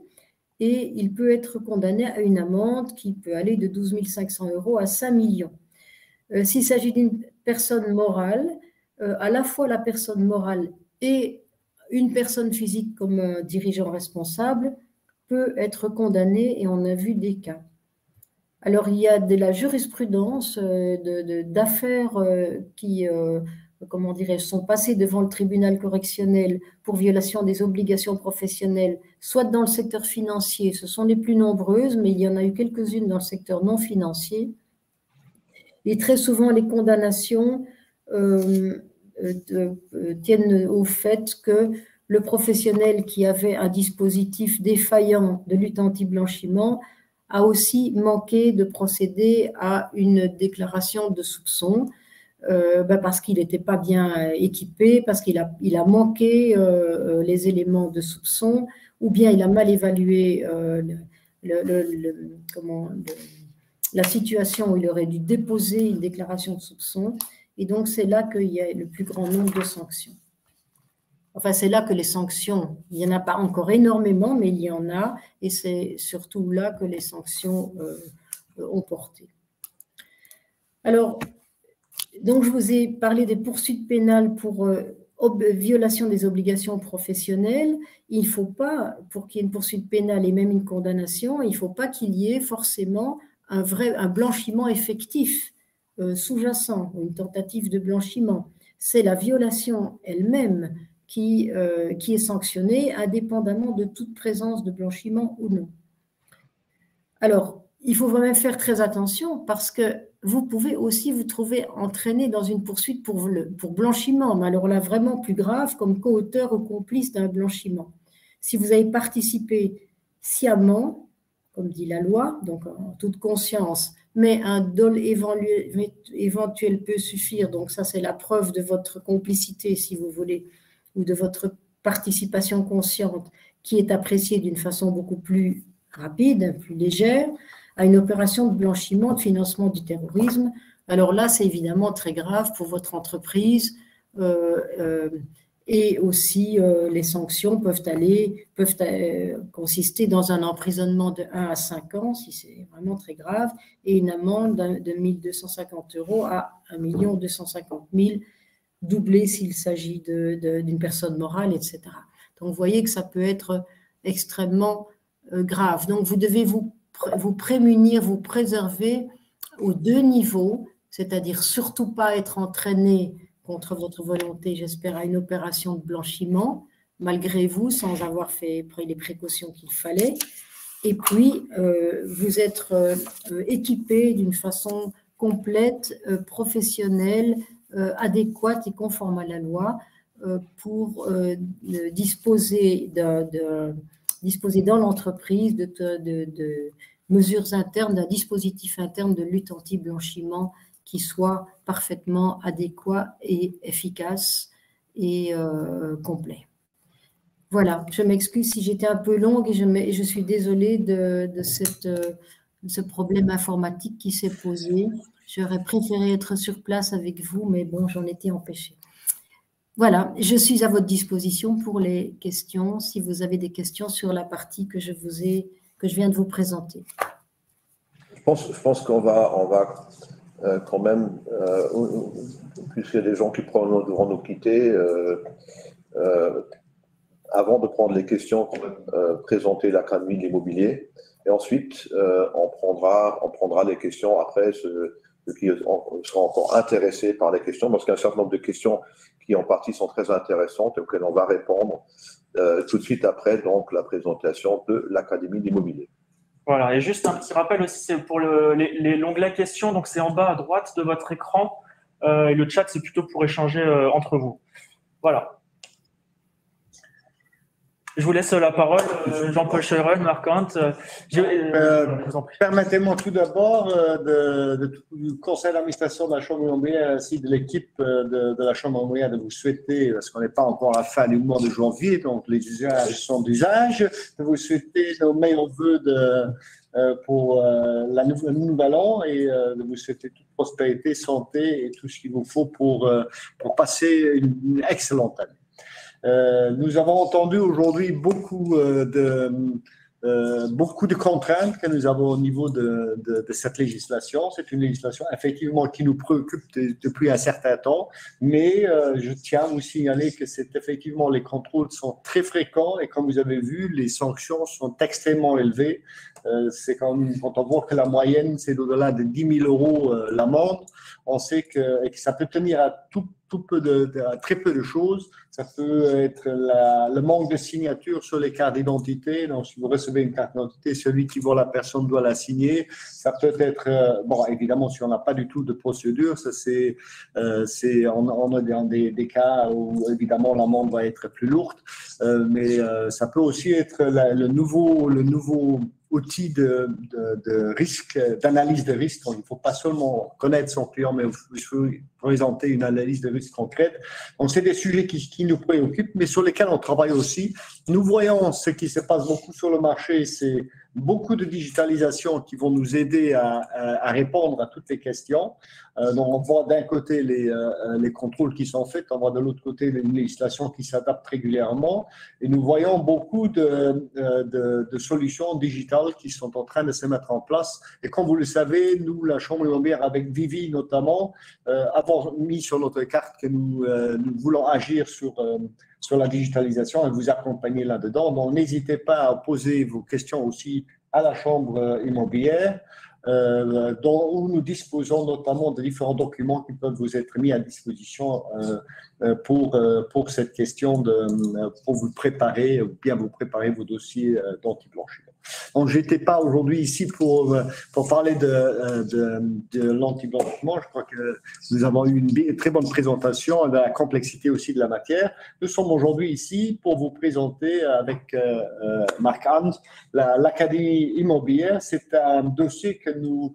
et il peut être condamné à une amende qui peut aller de 12 500 € à 5 millions. S'il s'agit d'une personne morale, à la fois la personne morale et une personne physique comme un dirigeant responsable peut être condamnée, et on a vu des cas. Alors, il y a de la jurisprudence d'affaires qui sont passées devant le tribunal correctionnel pour violation des obligations professionnelles, soit dans le secteur financier, ce sont les plus nombreuses, mais il y en a eu quelques-unes dans le secteur non financier. Et très souvent, les condamnations tiennent au fait que le professionnel qui avait un dispositif défaillant de lutte anti-blanchiment a aussi manqué de procéder à une déclaration de soupçon parce qu'il n'était pas bien équipé, parce qu'il a manqué les éléments de soupçon, ou bien il a mal évalué la situation où il aurait dû déposer une déclaration de soupçon. Et donc, c'est là qu'il y a le plus grand nombre de sanctions. Enfin, c'est là que les sanctions, il n'y en a pas encore énormément, mais il y en a, et c'est surtout là que les sanctions ont porté. Alors, donc je vous ai parlé des poursuites pénales pour violation des obligations professionnelles. Il ne faut pas, pour qu'il y ait une poursuite pénale et même une condamnation, il ne faut pas qu'il y ait forcément un blanchiment effectif sous-jacent, une tentative de blanchiment. C'est la violation elle-même qui est sanctionnée indépendamment de toute présence de blanchiment ou non. Alors, il faut vraiment faire très attention parce que vous pouvez aussi vous trouver entraîné dans une poursuite pour blanchiment, mais alors là, vraiment plus grave, comme co-auteur ou complice d'un blanchiment. Si vous avez participé sciemment, comme dit la loi, donc en toute conscience, mais un dol éventuel peut suffire, donc ça c'est la preuve de votre complicité, si vous voulez, ou de votre participation consciente, qui est appréciée d'une façon beaucoup plus rapide, plus légère, à une opération de blanchiment, de financement du terrorisme. Alors là, c'est évidemment très grave pour votre entreprise et aussi les sanctions peuvent consister dans un emprisonnement de 1 à 5 ans, si c'est vraiment très grave, et une amende de 1 250 € à 1 250 000 doublé s'il s'agit d'une personne morale, etc. Donc, vous voyez que ça peut être extrêmement grave. Donc, vous devez vous prémunir, vous préserver aux deux niveaux, c'est-à-dire surtout pas être entraîné contre votre volonté, j'espère, à une opération de blanchiment, malgré vous, sans avoir pris les précautions qu'il fallait. Et puis, vous être équipé d'une façon complète, professionnelle, adéquate et conforme à la loi pour disposer dans l'entreprise de mesures internes, d'un dispositif interne de lutte anti-blanchiment qui soit parfaitement adéquat et efficace et complet. Voilà, je m'excuse si j'étais un peu longue et je suis désolée de ce problème informatique qui s'est posé. J'aurais préféré être sur place avec vous, mais bon, j'en étais empêchée. Voilà, je suis à votre disposition pour les questions, si vous avez des questions sur la partie que je viens de vous présenter. Je pense qu'on va quand même, puisqu'il y a des gens qui devront nous quitter, avant de prendre les questions, présenter l'Académie de l'immobilier. Et ensuite, on prendra les questions après, ceux qui seront encore intéressés par les questions, parce qu'il y a un certain nombre de questions qui en partie sont très intéressantes et auxquelles on va répondre tout de suite après donc, la présentation de l'Académie de l'immobilier. Voilà, et juste un petit rappel aussi, c'est pour l'onglet questions, donc c'est en bas à droite de votre écran, et le chat, c'est plutôt pour échanger entre vous. Voilà. Je vous laisse la parole, Jean-Paul Cheyron, Marc-Ant. Permettez-moi tout d'abord du conseil d'administration de la Chambre immobilière ainsi de l'équipe de la Chambre immobilière de vous souhaiter, parce qu'on n'est pas encore à la fin du mois de janvier, donc les usages sont d'usage, de vous souhaiter nos meilleurs vœux pour le nouvel an et de vous souhaiter toute prospérité, santé et tout ce qu'il vous faut pour passer une excellente année. Nous avons entendu aujourd'hui beaucoup de contraintes que nous avons au niveau de cette législation. C'est une législation effectivement qui nous préoccupe depuis un certain temps, mais je tiens à vous signaler que c'est effectivement les contrôles sont très fréquents et comme vous avez vu, les sanctions sont extrêmement élevées. C'est quand on voit que la moyenne, c'est au-delà de 10 000 € l'amende. On sait que ça peut tenir à très peu de choses. Ça peut être le manque de signature sur les cartes d'identité. Donc, si vous recevez une carte d'identité, celui qui voit la personne doit la signer. Ça peut être, bon, évidemment, si on n'a pas du tout de procédure, ça on a des cas où, évidemment, l'amende va être plus lourde. Mais ça peut aussi être le nouveau outil de risque, d'analyse de risque. Donc, il ne faut pas seulement connaître son client, mais il faut présenter une analyse de risque concrète. Donc, c'est des sujets qui nous préoccupent, mais sur lesquels on travaille aussi. Nous voyons ce qui se passe beaucoup sur le marché, c'est beaucoup de digitalisation qui vont nous aider à répondre à toutes les questions. Donc, on voit d'un côté les contrôles qui sont faits, on voit de l'autre côté une législation qui s'adapte régulièrement. Et nous voyons beaucoup de solutions digitales qui sont en train de se mettre en place. Et comme vous le savez, nous, la Chambre immobilière, avec Vivi notamment, avons mis sur notre carte que nous voulons agir sur la digitalisation et vous accompagner là-dedans. Donc, n'hésitez pas à poser vos questions aussi à la Chambre immobilière, où nous disposons notamment de différents documents qui peuvent vous être mis à disposition pour cette question, pour vous préparer, ou bien vous préparer vos dossiers d'anti-blanchiment. Donc, je n'étais pas aujourd'hui ici pour parler de l'anti-blanchiment. Je crois que nous avons eu une très bonne présentation de la complexité aussi de la matière. Nous sommes aujourd'hui ici pour vous présenter avec Marc-Anne l'Académie immobilière. C'est un dossier que nous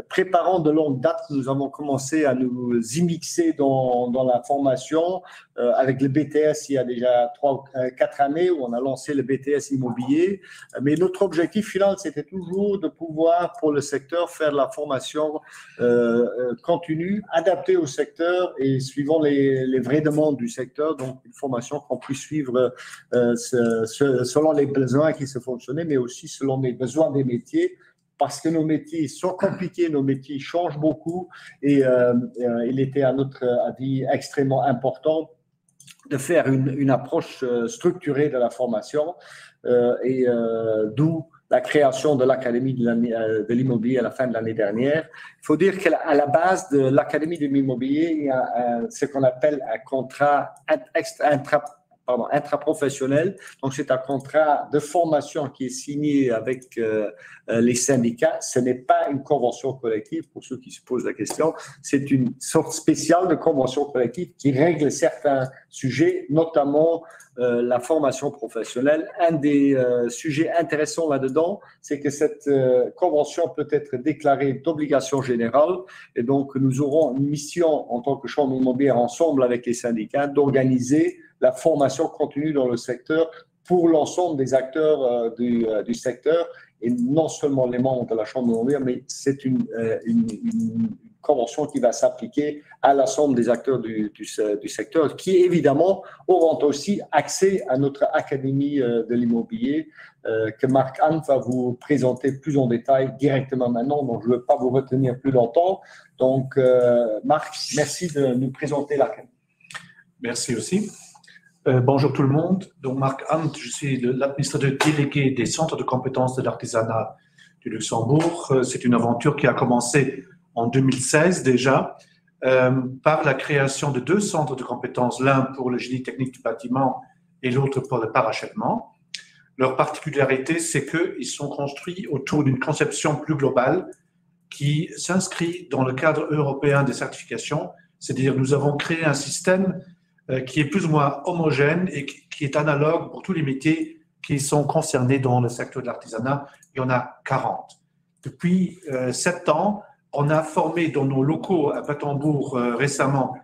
préparons de longue date. Nous avons commencé à nous immixer dans la formation avec le BTS il y a déjà 3 ou 4 années où on a lancé le BTS immobilier. Mais notre objectif final, c'était toujours de pouvoir, pour le secteur, faire de la formation continue, adaptée au secteur et suivant les vraies demandes du secteur. Donc, une formation qu'on puisse suivre selon les besoins qui se fonctionnaient, mais aussi selon les besoins des métiers. Parce que nos métiers sont compliqués, nos métiers changent beaucoup et il était à notre avis extrêmement important de faire une approche structurée de la formation d'où la création de l'Académie de l'immobilier à la fin de l'année dernière. Il faut dire qu'à la base de l'Académie de l'immobilier, il y a ce qu'on appelle un contrat intraprofessionnel. Donc, c'est un contrat de formation qui est signé avec les syndicats. Ce n'est pas une convention collective, pour ceux qui se posent la question. C'est une sorte spéciale de convention collective qui règle certains sujets, notamment la formation professionnelle. Un des sujets intéressants là-dedans, c'est que cette convention peut être déclarée d'obligation générale. Et donc, nous aurons une mission en tant que Chambre immobilière ensemble avec les syndicats d'organiser la formation continue dans le secteur pour l'ensemble des acteurs du secteur et non seulement les membres de la Chambre immobilière, mais c'est une convention qui va s'appliquer à l'ensemble des acteurs du secteur qui, évidemment, auront aussi accès à notre Académie de l'immobilier que Marc-Anne va vous présenter plus en détail directement maintenant. Donc, je ne veux pas vous retenir plus longtemps. Donc, Marc, merci de nous présenter l'Académie. Merci aussi. Bonjour tout le monde. Donc, Marc-Anne, je suis l'administrateur délégué des centres de compétences de l'artisanat du Luxembourg. C'est une aventure qui a commencé en 2016 déjà par la création de 2 centres de compétences, l'un pour le génie technique du bâtiment et l'autre pour le parachèvement. Leur particularité, c'est qu'ils sont construits autour d'une conception plus globale qui s'inscrit dans le cadre européen des certifications, c'est-à-dire nous avons créé un système qui est plus ou moins homogène et qui est analogue pour tous les métiers qui sont concernés dans le secteur de l'artisanat. Il y en a 40. Depuis 7 ans, on a formé dans nos locaux à Batembourg récemment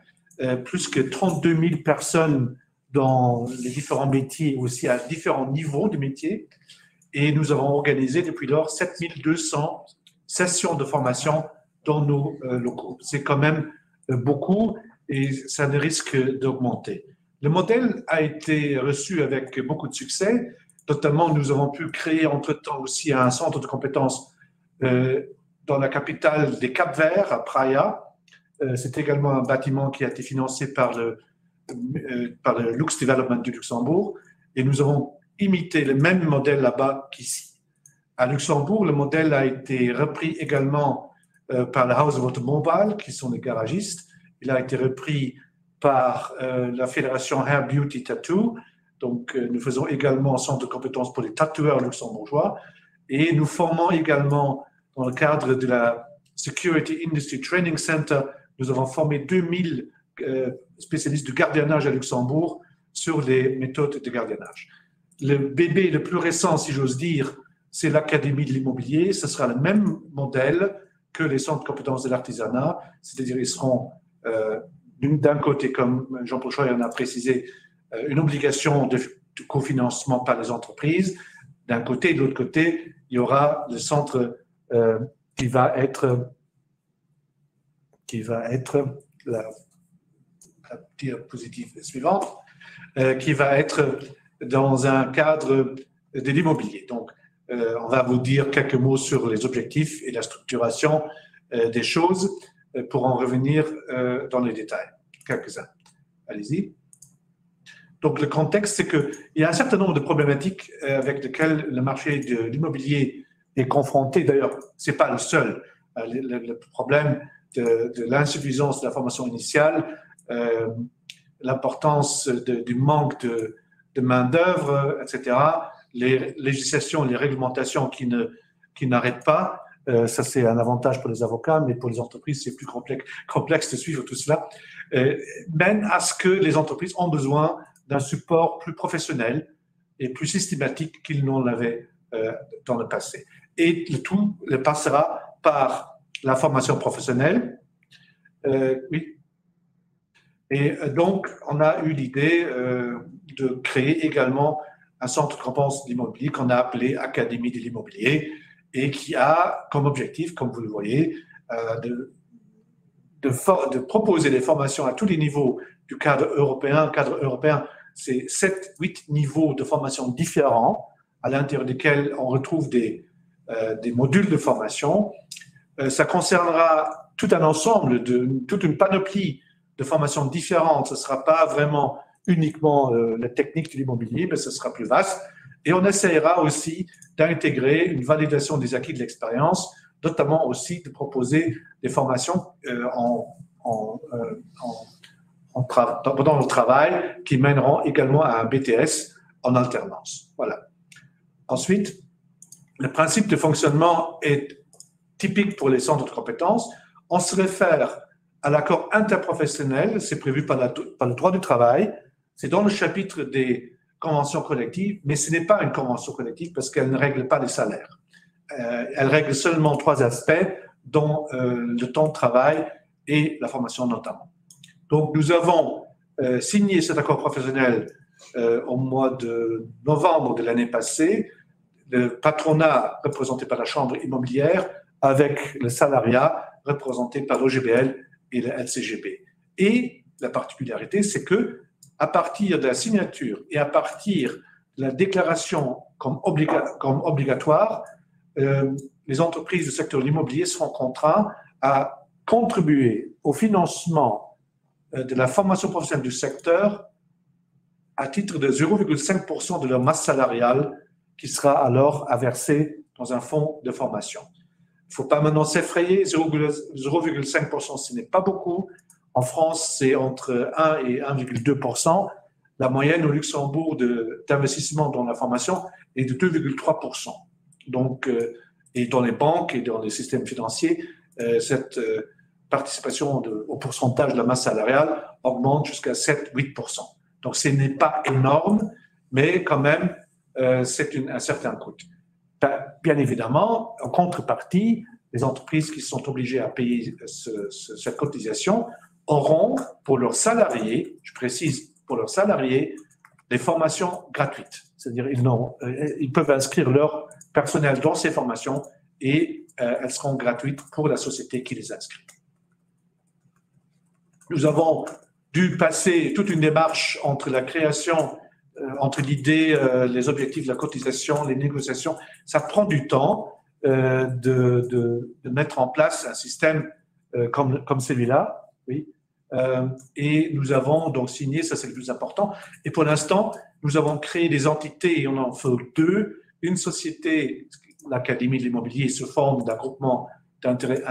plus que 32 000 personnes dans les différents métiers, aussi à différents niveaux de métiers. Et nous avons organisé depuis lors 7 200 sessions de formation dans nos locaux. C'est quand même beaucoup et ça ne risque d'augmenter. Le modèle a été reçu avec beaucoup de succès. Notamment, nous avons pu créer entre-temps aussi un centre de compétences dans la capitale des Cap-Verts, à Praia. C'est également un bâtiment qui a été financé par le Lux Development du Luxembourg. Et nous avons imité le même modèle là-bas qu'ici. À Luxembourg, le modèle a été repris également par la House of Automobile, qui sont les garagistes. Il a été repris par la Fédération Hair Beauty Tattoo. Donc, nous faisons également un centre de compétences pour les tatoueurs luxembourgeois. Et nous formons également, dans le cadre de la Security Industry Training Center, nous avons formé 2000 spécialistes du gardiennage à Luxembourg sur les méthodes de gardiennage. Le bébé le plus récent, si j'ose dire, c'est l'Académie de l'immobilier. Ce sera le même modèle que les centres de compétences de l'artisanat, c'est-à-dire ils seront d'un côté, comme Jean-Paul Choy en a précisé, une obligation de cofinancement par les entreprises, d'un côté, et de l'autre côté, il y aura le centre qui va être la diapositive suivante, qui va être dans un cadre de l'immobilier. Donc, on va vous dire quelques mots sur les objectifs et la structuration des choses pour en revenir dans les détails. Quelques-uns. Allez-y. Donc, le contexte, c'est qu'il y a un certain nombre de problématiques avec lesquelles le marché de l'immobilier est confronté. D'ailleurs, ce n'est pas le seul. Le problème de l'insuffisance de la formation initiale, l'importance du manque de main-d'œuvre, etc., les législations, les réglementations qui n'arrêtent pas. Ça, c'est un avantage pour les avocats, mais pour les entreprises, c'est plus complexe de suivre tout cela. Mène à ce que les entreprises ont besoin d'un support plus professionnel et plus systématique qu'ils n'en l'avaient dans le passé. Et le tout passera par la formation professionnelle. Oui. Et donc, on a eu l'idée de créer également un centre de compétences d'immobilier qu'on a appelé Académie de l'immobilier et qui a comme objectif, comme vous le voyez, de proposer des formations à tous les niveaux du cadre européen. Le cadre européen, c'est 7-8 niveaux de formation différents à l'intérieur desquels on retrouve des modules de formation. Ça concernera tout un ensemble, toute une panoplie de formations différentes. Ce ne sera pas vraiment uniquement la technique de l'immobilier, mais ce sera plus vaste. Et on essaiera aussi d'intégrer une validation des acquis de l'expérience, notamment aussi de proposer des formations pendant le travail qui mèneront également à un BTS en alternance. Voilà. Ensuite, le principe de fonctionnement est typique pour les centres de compétences. On se réfère à l'accord interprofessionnel, c'est prévu par le droit du travail, c'est dans le chapitre des conventions collectives, mais ce n'est pas une convention collective parce qu'elle ne règle pas les salaires. Elle règle seulement 3 aspects, dont le temps de travail et la formation notamment. Donc, nous avons signé cet accord professionnel au mois de novembre de l'année passée, le patronat représenté par la Chambre immobilière avec le salariat représenté par l'OGBL et le LCGB. Et la particularité, c'est que à partir de la signature et à partir de la déclaration comme obligatoire, les entreprises du secteur de l'immobilier seront contraintes à contribuer au financement de la formation professionnelle du secteur à titre de 0,5% de leur masse salariale qui sera alors à verser dans un fonds de formation. Il ne faut pas maintenant s'effrayer, 0,5%, ce n'est pas beaucoup. En France, c'est entre 1 et 1,2%. La moyenne au Luxembourg d'investissement dans la formation est de 2,3%. Donc, et dans les banques et dans les systèmes financiers, cette participation au pourcentage de la masse salariale augmente jusqu'à 7-8%. Donc, ce n'est pas énorme, mais quand même, c'est un certain coût. Bien évidemment, en contrepartie, les entreprises qui sont obligées à payer cette cotisation auront pour leurs salariés, je précise, pour leurs salariés, des formations gratuites. C'est-à-dire ils peuvent inscrire leur personnel dans ces formations et elles seront gratuites pour la société qui les inscrit. Nous avons dû passer toute une démarche entre la création, entre l'idée, les objectifs de la cotisation, les négociations. Ça prend du temps de mettre en place un système comme celui-là. Oui. Et nous avons donc signé, ça c'est le plus important. Et pour l'instant, nous avons créé des entités, et on en fait 2. Une société, l'Académie de l'immobilier, se forme d'un groupement d'intérêt.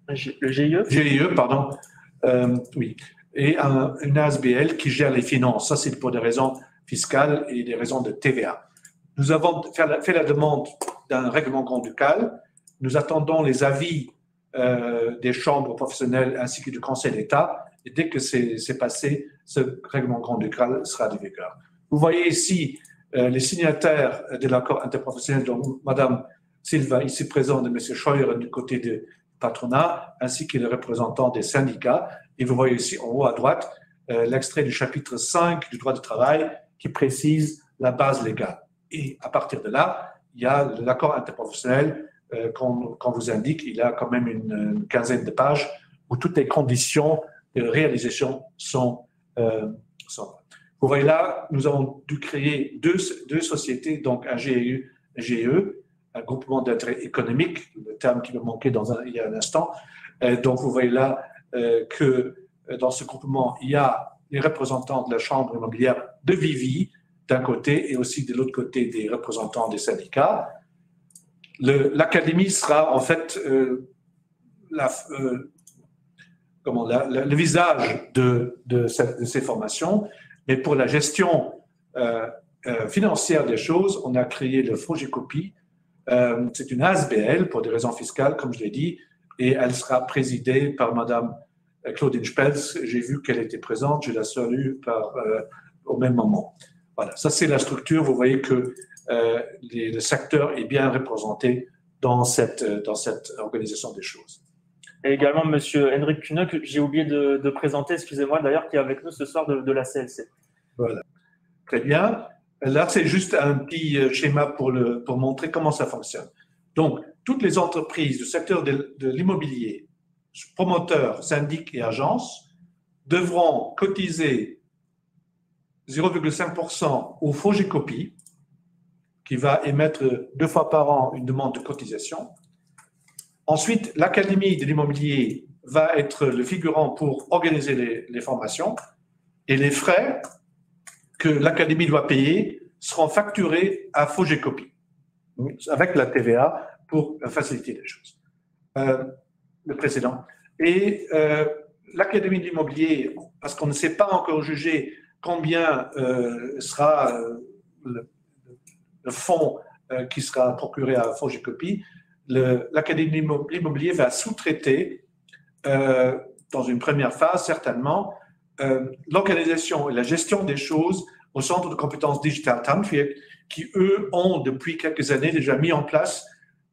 Le GIE GIE, pardon. Oui. Et une ASBL qui gère les finances. Ça, c'est pour des raisons fiscales et des raisons de TVA. Nous avons fait la demande d'un règlement grand-ducal. Nous attendons les avis des chambres professionnelles ainsi que du Conseil d'État. Et dès que c'est passé, ce règlement grand-ducal sera de vigueur. Vous voyez ici les signataires de l'accord interprofessionnel, dont Mme Silva, ici présente, de M. Scheuer du côté du patronat, ainsi que les représentants des syndicats. Et vous voyez ici en haut à droite l'extrait du chapitre 5 du droit du travail qui précise la base légale. Et à partir de là, il y a l'accord interprofessionnel qu'on vous indique. Il a quand même une quinzaine de pages où toutes les conditions de réalisation sont là. Vous voyez là, nous avons dû créer deux sociétés, donc un GE, un groupement d'intérêt économique, le terme qui me manquait il y a un instant. Donc vous voyez là que dans ce groupement, il y a les représentants de la Chambre immobilière de Vivi d'un côté et aussi de l'autre côté des représentants des syndicats. L'académie sera en fait le visage de ces formations, mais pour la gestion financière des choses, on a créé le FOGECOPI. C'est une ASBL pour des raisons fiscales, comme je l'ai dit, et elle sera présidée par Madame Claudine Spelz. J'ai vu qu'elle était présente, je la salue au même moment. Voilà, ça c'est la structure. Vous voyez que le secteur est bien représenté dans cette organisation des choses. Et également M. Henrik Kühne, que j'ai oublié de présenter, excusez-moi d'ailleurs, qui est avec nous ce soir de la CLC. Voilà, très bien. Là, c'est juste un petit schéma pour montrer comment ça fonctionne. Donc, toutes les entreprises du secteur de l'immobilier, promoteurs, syndics et agences, devront cotiser 0,5% au FOGECOPI, qui va émettre 2 fois par an une demande de cotisation. Ensuite, l'Académie de l'immobilier va être le figurant pour organiser les formations et les frais que l'Académie doit payer seront facturés à FOGECOPI, avec la TVA pour faciliter les choses. Le précédent. Et l'Académie de l'immobilier, parce qu'on ne sait pas encore juger combien sera le fonds qui sera procuré à FOGECOPI, l'Académie de l'immobilier va sous-traiter, dans une première phase certainement, l'organisation et la gestion des choses au Centre de compétences digitales Tandvik, qui, eux, ont depuis quelques années déjà mis en place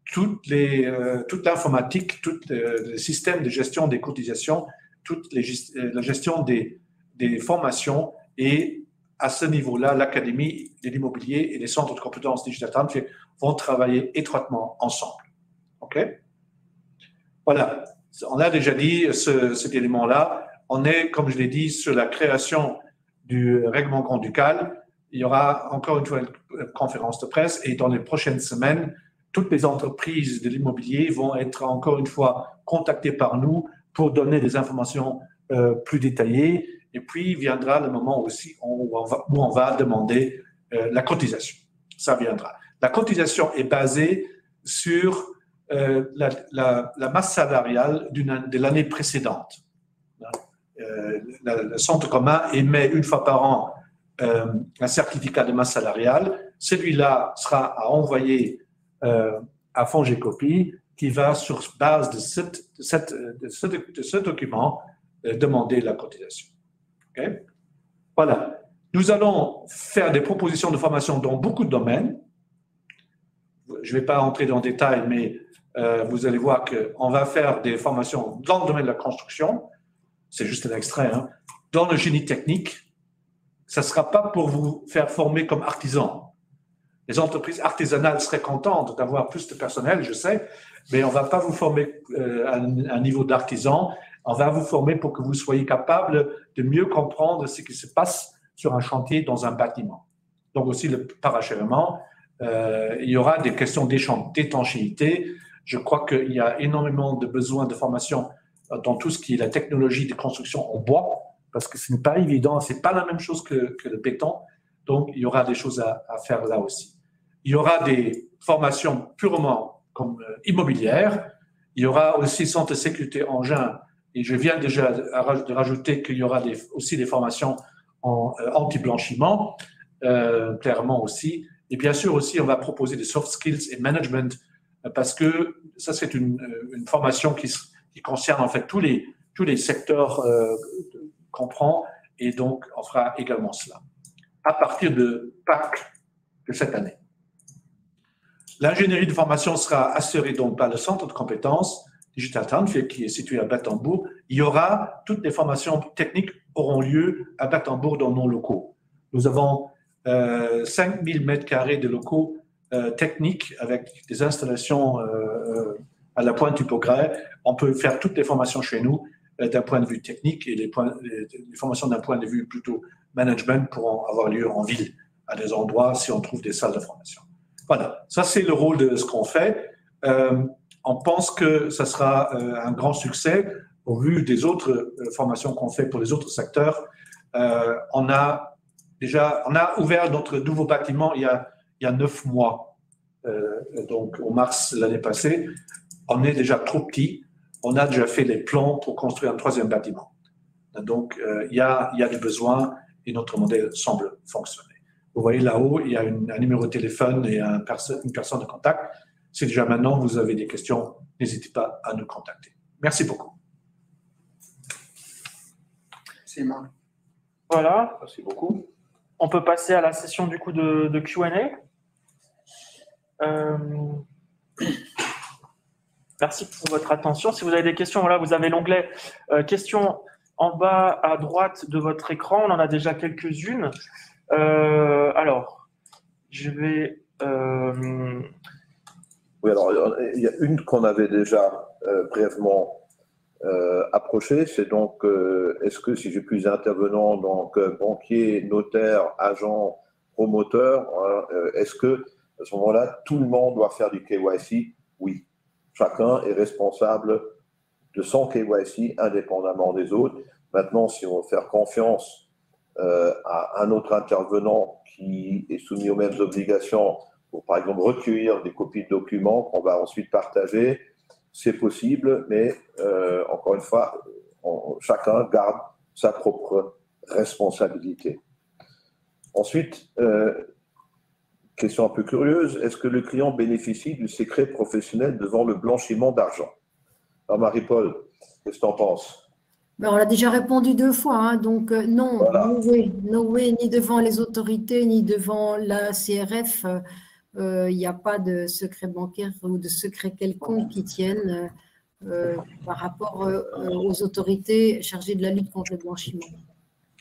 toute l'informatique, tout le système de gestion des cotisations, la gestion des formations. Et à ce niveau-là, l'Académie de l'immobilier et les centres de compétences digitales Tandvik vont travailler étroitement ensemble. OK? Voilà. On a déjà dit cet élément-là. On est, comme je l'ai dit, sur la création du règlement grand-ducal. Il y aura encore une fois une conférence de presse et dans les prochaines semaines, toutes les entreprises de l'immobilier vont être encore une fois contactées par nous pour donner des informations plus détaillées. Et puis viendra le moment aussi où on va demander la cotisation. Ça viendra. La cotisation est basée sur la masse salariale de l'année précédente. Le centre commun émet une fois par an un certificat de masse salariale. Celui-là sera à envoyer à FOGECOPI qui va, sur base de ce document, demander la cotisation. Okay? Voilà. Nous allons faire des propositions de formation dans beaucoup de domaines. Je ne vais pas entrer dans le détail, mais vous allez voir qu'on va faire des formations dans le domaine de la construction. C'est juste un extrait. Hein. Dans le génie technique, ça ne sera pas pour vous faire former comme artisan. Les entreprises artisanales seraient contentes d'avoir plus de personnel, je sais, mais on ne va pas vous former à un niveau d'artisan. On va vous former pour que vous soyez capable de mieux comprendre ce qui se passe sur un chantier dans un bâtiment. Donc aussi le parachèvement. Il y aura des questions d'étanchéité. Je crois qu'il y a énormément de besoins de formation dans tout ce qui est la technologie de construction en bois, parce que ce n'est pas évident, ce n'est pas la même chose que le béton. Donc, il y aura des choses à faire là aussi. Il y aura des formations purement comme immobilières. Il y aura aussi centre de sécurité engin. Et je viens déjà de rajouter qu'il y aura aussi des formations en anti-blanchiment, clairement aussi. Et bien sûr aussi, on va proposer des soft skills et management, parce que ça, c'est une formation qui concerne en fait tous les secteurs qu'on prend, et donc on fera également cela à partir de Pâques de cette année. L'ingénierie de formation sera assurée donc par le centre de compétences Digital Tandvik qui est situé à Batembourg. Il y aura, toutes les formations techniques auront lieu à Batembourg dans nos locaux. Nous avons 5000 mètres carrés de locaux techniques avec des installations à la pointe du progrès. On peut faire toutes les formations chez nous d'un point de vue technique et les formations d'un point de vue plutôt management pourront avoir lieu en ville, à des endroits si on trouve des salles de formation. Voilà, ça c'est le rôle de ce qu'on fait. On pense que ça sera un grand succès au vu des autres formations qu'on fait pour les autres secteurs. On a ouvert notre nouveau bâtiment il y a 9 mois, donc au mars l'année passée. On est déjà trop petit. On a déjà fait les plans pour construire un 3e bâtiment. Donc, il y a du besoin et notre modèle semble fonctionner. Vous voyez là-haut, il y a un numéro de téléphone et une personne de contact. Si déjà maintenant vous avez des questions, n'hésitez pas à nous contacter. Merci beaucoup. Merci Marc. Voilà. Merci beaucoup. On peut passer à la session du coup de Q&A. Merci pour votre attention. Si vous avez des questions, voilà, vous avez l'onglet questions en bas à droite de votre écran. On en a déjà quelques-unes. Alors, je vais... Oui, alors il y a une qu'on avait déjà brièvement approchée, c'est donc est-ce que si j'ai plus intervenants, donc banquier, notaire, agent, promoteur, est-ce que à ce moment-là, tout le monde doit faire du KYC? Oui. Chacun est responsable de son KYC indépendamment des autres. Maintenant, si on veut faire confiance à un autre intervenant qui est soumis aux mêmes obligations pour, par exemple, recueillir des copies de documents qu'on va ensuite partager, c'est possible, mais encore une fois, chacun garde sa propre responsabilité. Ensuite, question un peu curieuse, est-ce que le client bénéficie du secret professionnel devant le blanchiment d'argent? Alors Marie-Paul, qu'est-ce que tu en penses? Ben, on l'a déjà répondu 2 fois, hein, donc non, Voilà. no way, ni devant les autorités, ni devant la CRF. Il n'y a pas de secret bancaire ou de secret quelconque qui tienne par rapport aux autorités chargées de la lutte contre le blanchiment.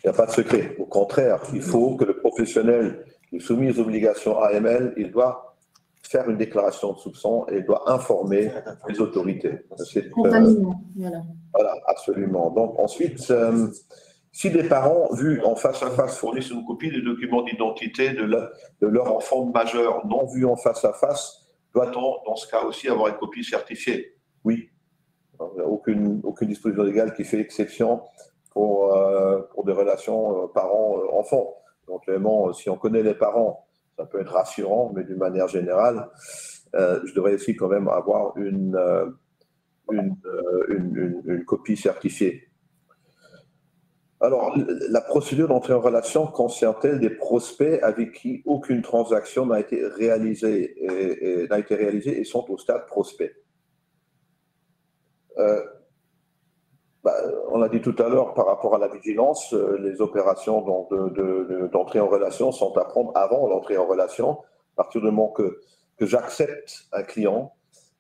Il n'y a pas de secret. Au contraire, il faut que le professionnel qui est soumis aux obligations AML, il doit faire une déclaration de soupçon et il doit informer les autorités. Voilà. Voilà, absolument. Donc ensuite, si des parents vus en face à face fournissent une copie des documents d'identité de leur enfant majeur non vu en face à face, doit-on dans ce cas aussi avoir une copie certifiée? Oui. Il n'y a aucune disposition légale qui fait exception pour des relations parents-enfants. Donc, vraiment, si on connaît les parents, ça peut être rassurant, mais d'une manière générale, je devrais aussi quand même avoir une copie certifiée. Alors, la procédure d'entrée en relation concerne-t-elle des prospects avec qui aucune transaction n'a été réalisée et sont au stade prospect? On l'a dit tout à l'heure, par rapport à la vigilance, les opérations d'entrée en relation sont à prendre avant l'entrée en relation, à partir du moment que j'accepte un client.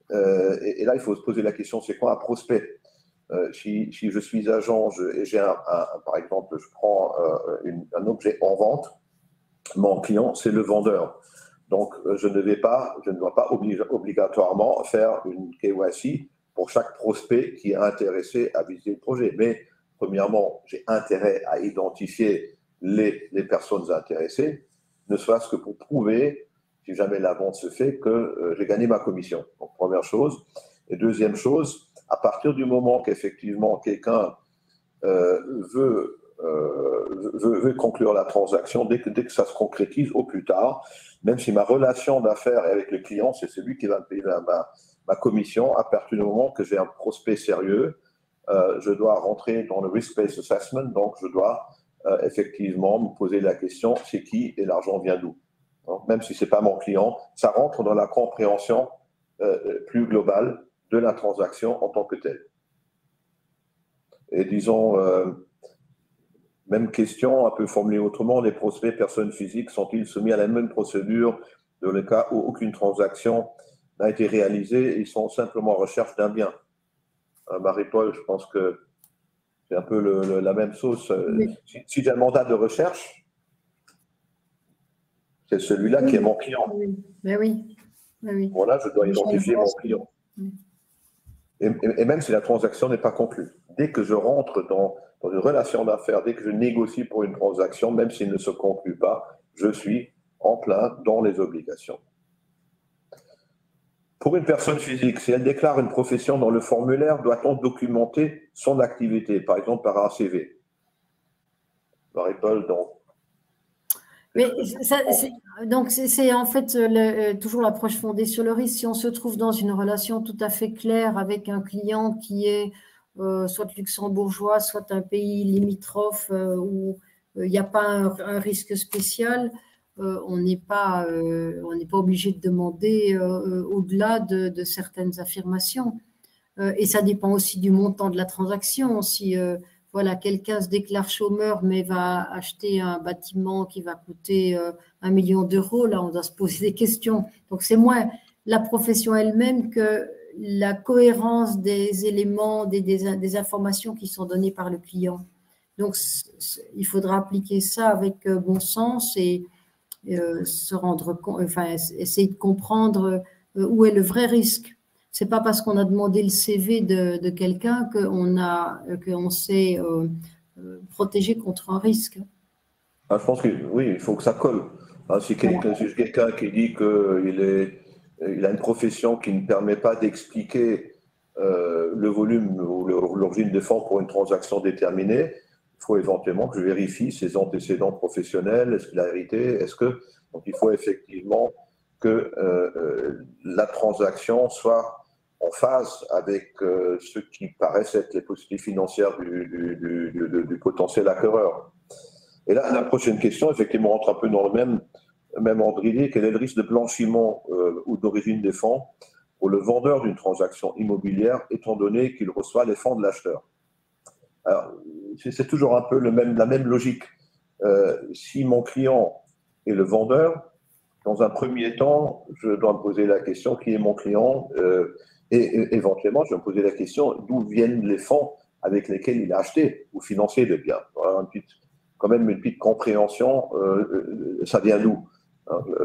Et là, il faut se poser la question, c'est quoi un prospect? Si je suis agent et j'ai par exemple, je prends un objet en vente, mon client, c'est le vendeur. Donc, je ne dois pas obligatoirement faire une KYC pour chaque prospect qui est intéressé à visiter le projet. Mais, premièrement, j'ai intérêt à identifier les personnes intéressées, ne serait-ce que pour prouver, si jamais la vente se fait, que j'ai gagné ma commission. Donc, première chose. Et deuxième chose, à partir du moment qu'effectivement quelqu'un veut conclure la transaction, dès que ça se concrétise au plus tard, même si ma relation d'affaires est avec le client, c'est celui qui va me payer ma commission, à partir du moment que j'ai un prospect sérieux, je dois rentrer dans le risk-based assessment, donc je dois effectivement me poser la question, c'est qui et l'argent vient d'où? Même si ce n'est pas mon client, ça rentre dans la compréhension plus globale de la transaction en tant que telle. Et disons, même question, un peu formulée autrement, les prospects personnes physiques sont-ils soumis à la même procédure dans le cas où aucune transaction n'a été réalisée, ils sont simplement en recherche d'un bien? Marie-Paul, je pense que c'est un peu la même sauce. Oui. Si j'ai un mandat de recherche, C'est celui-là qui est mon client. Oui, mais oui. Oui. Voilà, je dois identifier mon client. Et même si la transaction n'est pas conclue. Dès que je rentre dans une relation d'affaires, dès que je négocie pour une transaction, même s'il ne se conclut pas, je suis en plein dans les obligations. Pour une personne physique, si elle déclare une profession dans le formulaire, doit-on documenter son activité, par exemple par un CV? Marie-Paul, donc. Mais donc c'est en fait toujours l'approche fondée sur le risque. Si on se trouve dans une relation tout à fait claire avec un client qui est soit luxembourgeois, soit un pays limitrophe où il n'y a pas un risque spécial, on n'est pas obligé de demander au-delà de certaines affirmations. Et ça dépend aussi du montant de la transaction. Si voilà, quelqu'un se déclare chômeur mais va acheter un bâtiment qui va coûter 1 million d'euros, là on doit se poser des questions. Donc c'est moins la profession elle-même que la cohérence des éléments, des informations qui sont données par le client. Donc il faudra appliquer ça avec bon sens et se rendre compte, enfin essayer de comprendre où est le vrai risque. C'est pas parce qu'on a demandé le CV de quelqu'un qu'on s'est protégé contre un risque. Ah, je pense que oui, il faut que ça colle. Hein, si quelqu'un qui dit qu'il a une profession qui ne permet pas d'expliquer le volume ou l'origine des fonds pour une transaction déterminée, il faut éventuellement que je vérifie ses antécédents professionnels, est-ce qu'il a hérité, donc il faut effectivement que la transaction soit en phase avec ce qui paraissent être les possibilités financières du potentiel acquéreur. Et là, la prochaine question, effectivement, rentre un peu dans le même ordre d'idée. Quel est le risque de blanchiment ou d'origine des fonds pour le vendeur d'une transaction immobilière, étant donné qu'il reçoit les fonds de l'acheteur? Alors, c'est toujours un peu la même logique. Si mon client est le vendeur, dans un premier temps, je dois me poser la question qui est mon client et éventuellement, je vais me poser la question d'où viennent les fonds avec lesquels il a acheté ou financé le bien. Voilà, quand même une petite compréhension, ça vient d'où?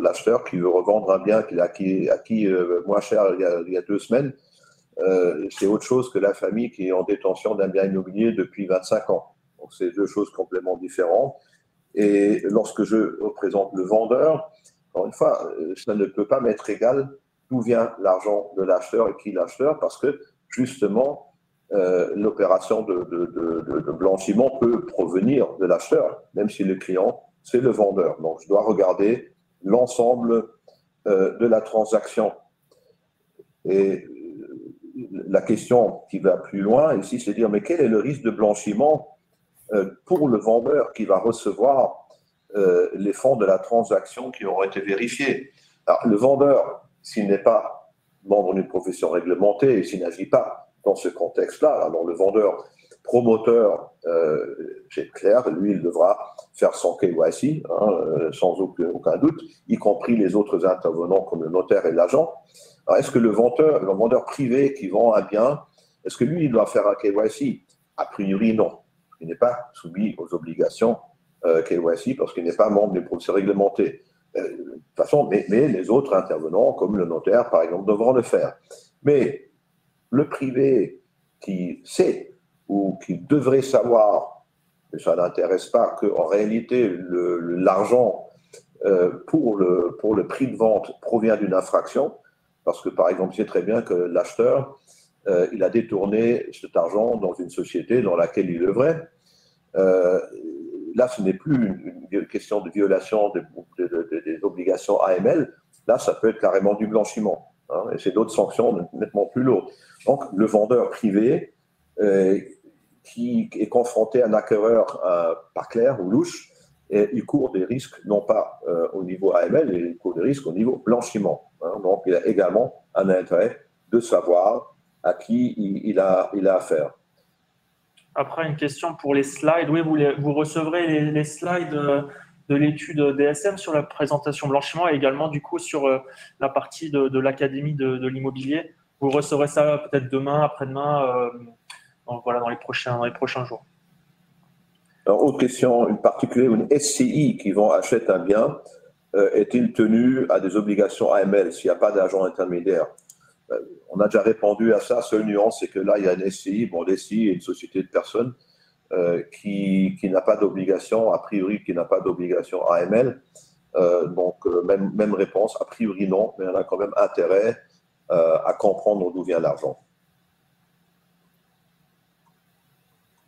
L'acheteur qui veut revendre un bien qu'il a acquis moins cher il y a 2 semaines, c'est autre chose que la famille qui est en détention d'un bien immobilier depuis 25 ans. Donc, c'est 2 choses complètement différentes. Et lorsque je représente le vendeur, encore une fois, ça ne peut pas m'être égal d'où vient l'argent de l'acheteur et qui l'acheteur, parce que justement, l'opération de blanchiment peut provenir de l'acheteur, même si le client, c'est le vendeur. Donc, je dois regarder l'ensemble de la transaction. Et la question qui va plus loin ici, c'est de dire, mais quel est le risque de blanchiment pour le vendeur qui va recevoir les fonds de la transaction qui auront été vérifiés? Alors, le vendeur, s'il n'est pas membre d'une profession réglementée et s'il n'agit pas dans ce contexte-là, alors le vendeur promoteur, c'est clair, lui, il devra faire son KYC, sans aucun doute, y compris les autres intervenants comme le notaire et l'agent. Alors, est-ce que le vendeur privé qui vend un bien, est-ce que lui, il doit faire un KYC? A priori, non. Il n'est pas soumis aux obligations KYC parce qu'il n'est pas membre d'une profession réglementée. De toute façon, mais les autres intervenants, comme le notaire, par exemple, devront le faire. Mais le privé qui sait ou qui devrait savoir, et ça n'intéresse pas, qu'en réalité, l'argent pour le prix de vente provient d'une infraction, parce que, par exemple, c'est très bien que l'acheteur, il a détourné cet argent dans une société dans laquelle il œuvrait. Là, ce n'est plus une question de violation des obligations AML. Là, ça peut être carrément du blanchiment. Et c'est d'autres sanctions nettement plus lourdes. Donc, le vendeur privé qui est confronté à un acquéreur pas clair ou louche, il court des risques, non pas au niveau AML, mais il court des risques au niveau blanchiment. Donc, il a également un intérêt de savoir à qui il a affaire. Après, une question pour les slides. Oui, vous recevrez les slides de l'étude DSM sur la présentation blanchiment et également du coup sur la partie de l'Académie de l'immobilier. Vous recevrez ça peut-être demain, après-demain, dans les prochains jours. Alors, autre question, une particulière, une SCI qui achète un bien. est-il tenu à des obligations AML s'il n'y a pas d'agent intermédiaire? On a déjà répondu à ça. Seule nuance, c'est que là, il y a une SCI. Bon, l'SCI est une société de personnes qui n'a pas d'obligation, a priori, qui n'a pas d'obligation AML. Même réponse, a priori non, mais on a quand même intérêt à comprendre d'où vient l'argent.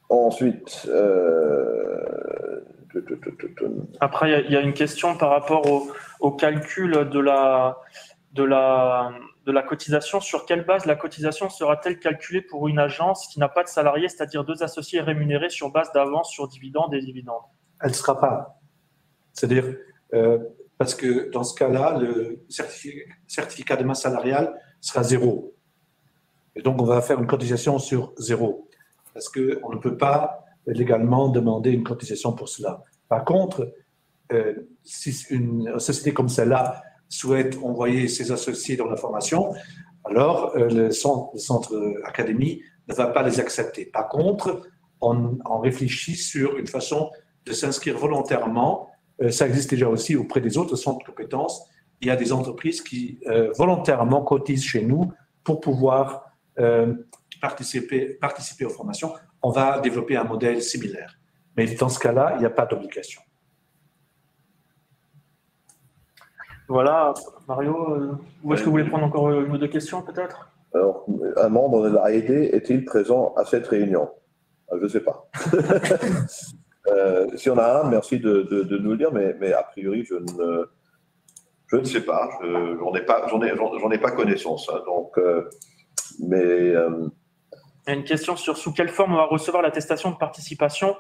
Ensuite, après, il y a une question par rapport au calcul de la cotisation. Sur quelle base la cotisation sera-t-elle calculée pour une agence qui n'a pas de salariés, c'est-à-dire 2 associés rémunérés sur base d'avance sur dividendes et dividendes? Elle ne sera pas. C'est-à-dire, parce que dans ce cas-là, le certificat de masse salariale sera 0. Et donc, on va faire une cotisation sur 0. Parce qu'on ne peut pas légalement demander une cotisation pour cela. Par contre, si une société comme celle-là souhaite envoyer ses associés dans la formation, alors le centre académie ne va pas les accepter. Par contre, on réfléchit sur une façon de s'inscrire volontairement. Ça existe déjà aussi auprès des autres centres de compétences. Il y a des entreprises qui volontairement cotisent chez nous pour pouvoir participer aux formations. On va développer un modèle similaire. Mais dans ce cas-là, il n'y a pas d'obligation. Voilà, Mario, où est-ce que vous voulez prendre encore une ou deux questions peut-être? Alors, un membre de l'AED est-il présent à cette réunion? Je ne sais pas. Si on a un, merci de nous le dire, mais a priori, je ne sais pas. J'en ai pas connaissance. Hein, donc, Il y a une question sur sous quelle forme on va recevoir l'attestation de participation.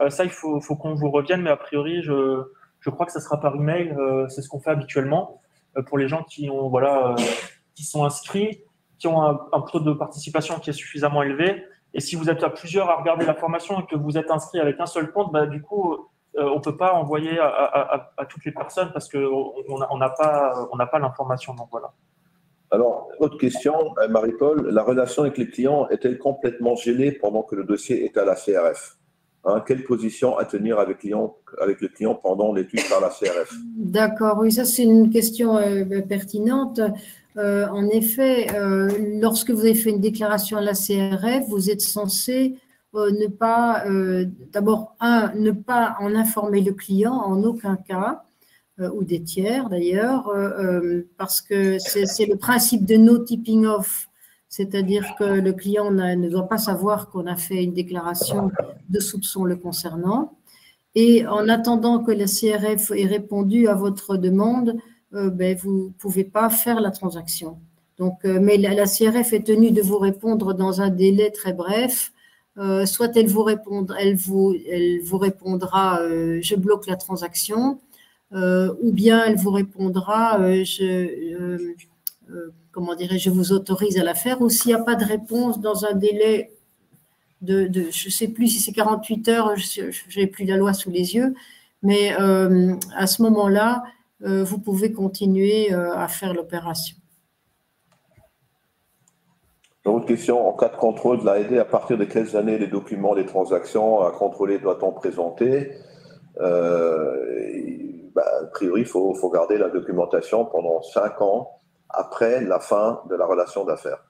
Ça, il faut qu'on vous revienne, mais a priori, je crois que ça sera par email. C'est ce qu'on fait habituellement pour les gens qui sont inscrits, qui ont un taux de participation qui est suffisamment élevé. Et si vous êtes à plusieurs à regarder la formation et que vous êtes inscrit avec un seul compte, du coup, on ne peut pas envoyer à toutes les personnes parce qu'on n'a pas l'information. Donc voilà. Alors, autre question, Marie-Paul, la relation avec les clients est-elle complètement gelée pendant que le dossier est à la CRF? Quelle position à tenir avec le client pendant l'étude par la CRF? D'accord, oui, ça c'est une question pertinente. En effet, lorsque vous avez fait une déclaration à la CRF, vous êtes censé ne pas, d'abord, ne pas en informer le client en aucun cas, ou des tiers d'ailleurs, parce que c'est le principe de no tipping off, c'est-à-dire que le client ne doit pas savoir qu'on a fait une déclaration de soupçon le concernant. Et en attendant que la CRF ait répondu à votre demande, vous ne pouvez pas faire la transaction. Donc, mais la CRF est tenue de vous répondre dans un délai très bref. Soit elle vous répondra, je bloque la transaction, ou bien elle vous répondra, je vous autorise à la faire. Ou s'il n'y a pas de réponse dans un délai je ne sais plus si c'est 48 heures, je n'ai plus la loi sous les yeux, mais à ce moment-là, vous pouvez continuer à faire l'opération. Autre question, en cas de contrôle de l'AED, à partir de quelles années les documents, les transactions à contrôler doit-on présenter? A priori, il faut garder la documentation pendant 5 ans après la fin de la relation d'affaires.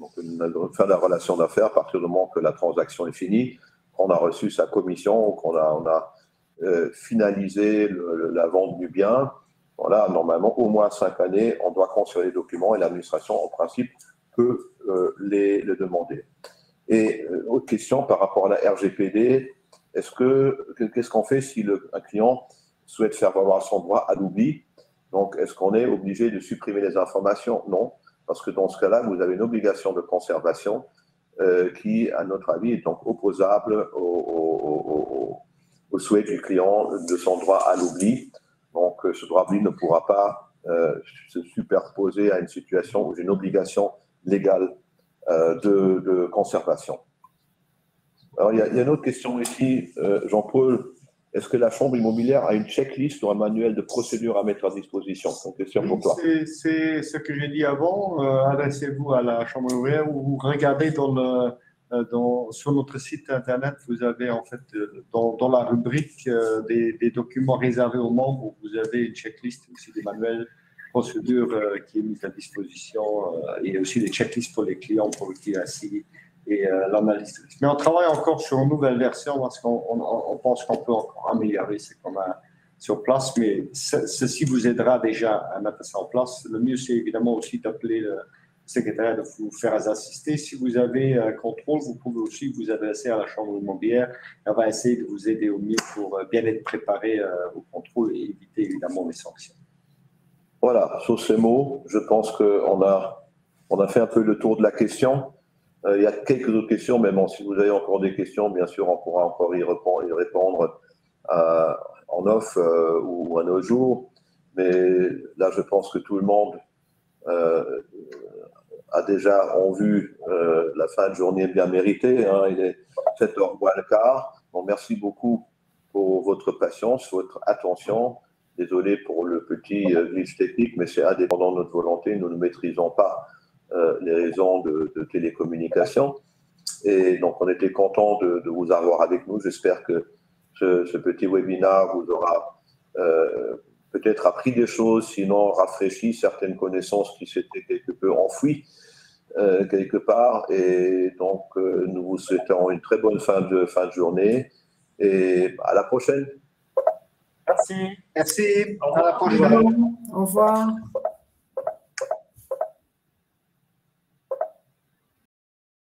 Donc, la fin de la relation d'affaires, à partir du moment que la transaction est finie, qu'on a reçu sa commission, qu'on a finalisé la vente du bien, voilà, normalement, au moins 5 années, on doit conserver les documents et l'administration, en principe, peut les demander. Et autre question par rapport à la RGPD, qu'est-ce qu'on fait si un client souhaite faire valoir son droit à l'oubli? Donc, est-ce qu'on est obligé de supprimer les informations? Non, parce que dans ce cas-là, vous avez une obligation de conservation qui, à notre avis, est donc opposable au souhait du client de son droit à l'oubli. Donc, ce droit à l'oubli ne pourra pas se superposer à une situation où j'ai une obligation légale de conservation. Alors, il y a une autre question ici, Jean-Paul. Est-ce que la Chambre immobilière a une checklist ou un manuel de procédure à mettre à disposition? C'est une question pour toi. C'est ce que j'ai dit avant. Adressez-vous à la Chambre immobilière ou vous regardez dans Sur notre site internet, vous avez en fait dans la rubrique des documents réservés aux membres, vous avez une checklist aussi des manuels procédures qui est mise à disposition et aussi des checklists pour les clients pour le KYC et l'analyse. Mais on travaille encore sur une nouvelle version parce qu'on pense qu'on peut encore améliorer ce qu'on a sur place, mais ceci vous aidera déjà à mettre ça en place. Le mieux, c'est évidemment aussi d'appeler le secrétaire de vous faire assister. Si vous avez un contrôle, vous pouvez aussi vous adresser à la chambre immobilière. Elle va essayer de vous aider au mieux pour bien être préparé au contrôle et éviter évidemment les sanctions. Voilà, sur ces mots, je pense qu'on a fait un peu le tour de la question. Il y a quelques autres questions, mais bon, si vous avez encore des questions, bien sûr, on pourra encore y répondre en off ou un autre jour. Mais là, je pense que tout le monde a déjà vu la fin de journée bien méritée. Hein. Il est 7h moins le quart. Donc, merci beaucoup pour votre patience, votre attention. Désolé pour le petit glitch technique, mais c'est indépendant de notre volonté. Nous ne maîtrisons pas les raisons de télécommunication. Et donc, on était content de vous avoir avec nous. J'espère que ce petit webinaire vous aura peut-être appris des choses, sinon rafraîchi certaines connaissances qui s'étaient quelque peu enfouies quelque part. Et donc, nous vous souhaitons une très bonne fin de journée et à la prochaine. Merci. À la prochaine. Au revoir.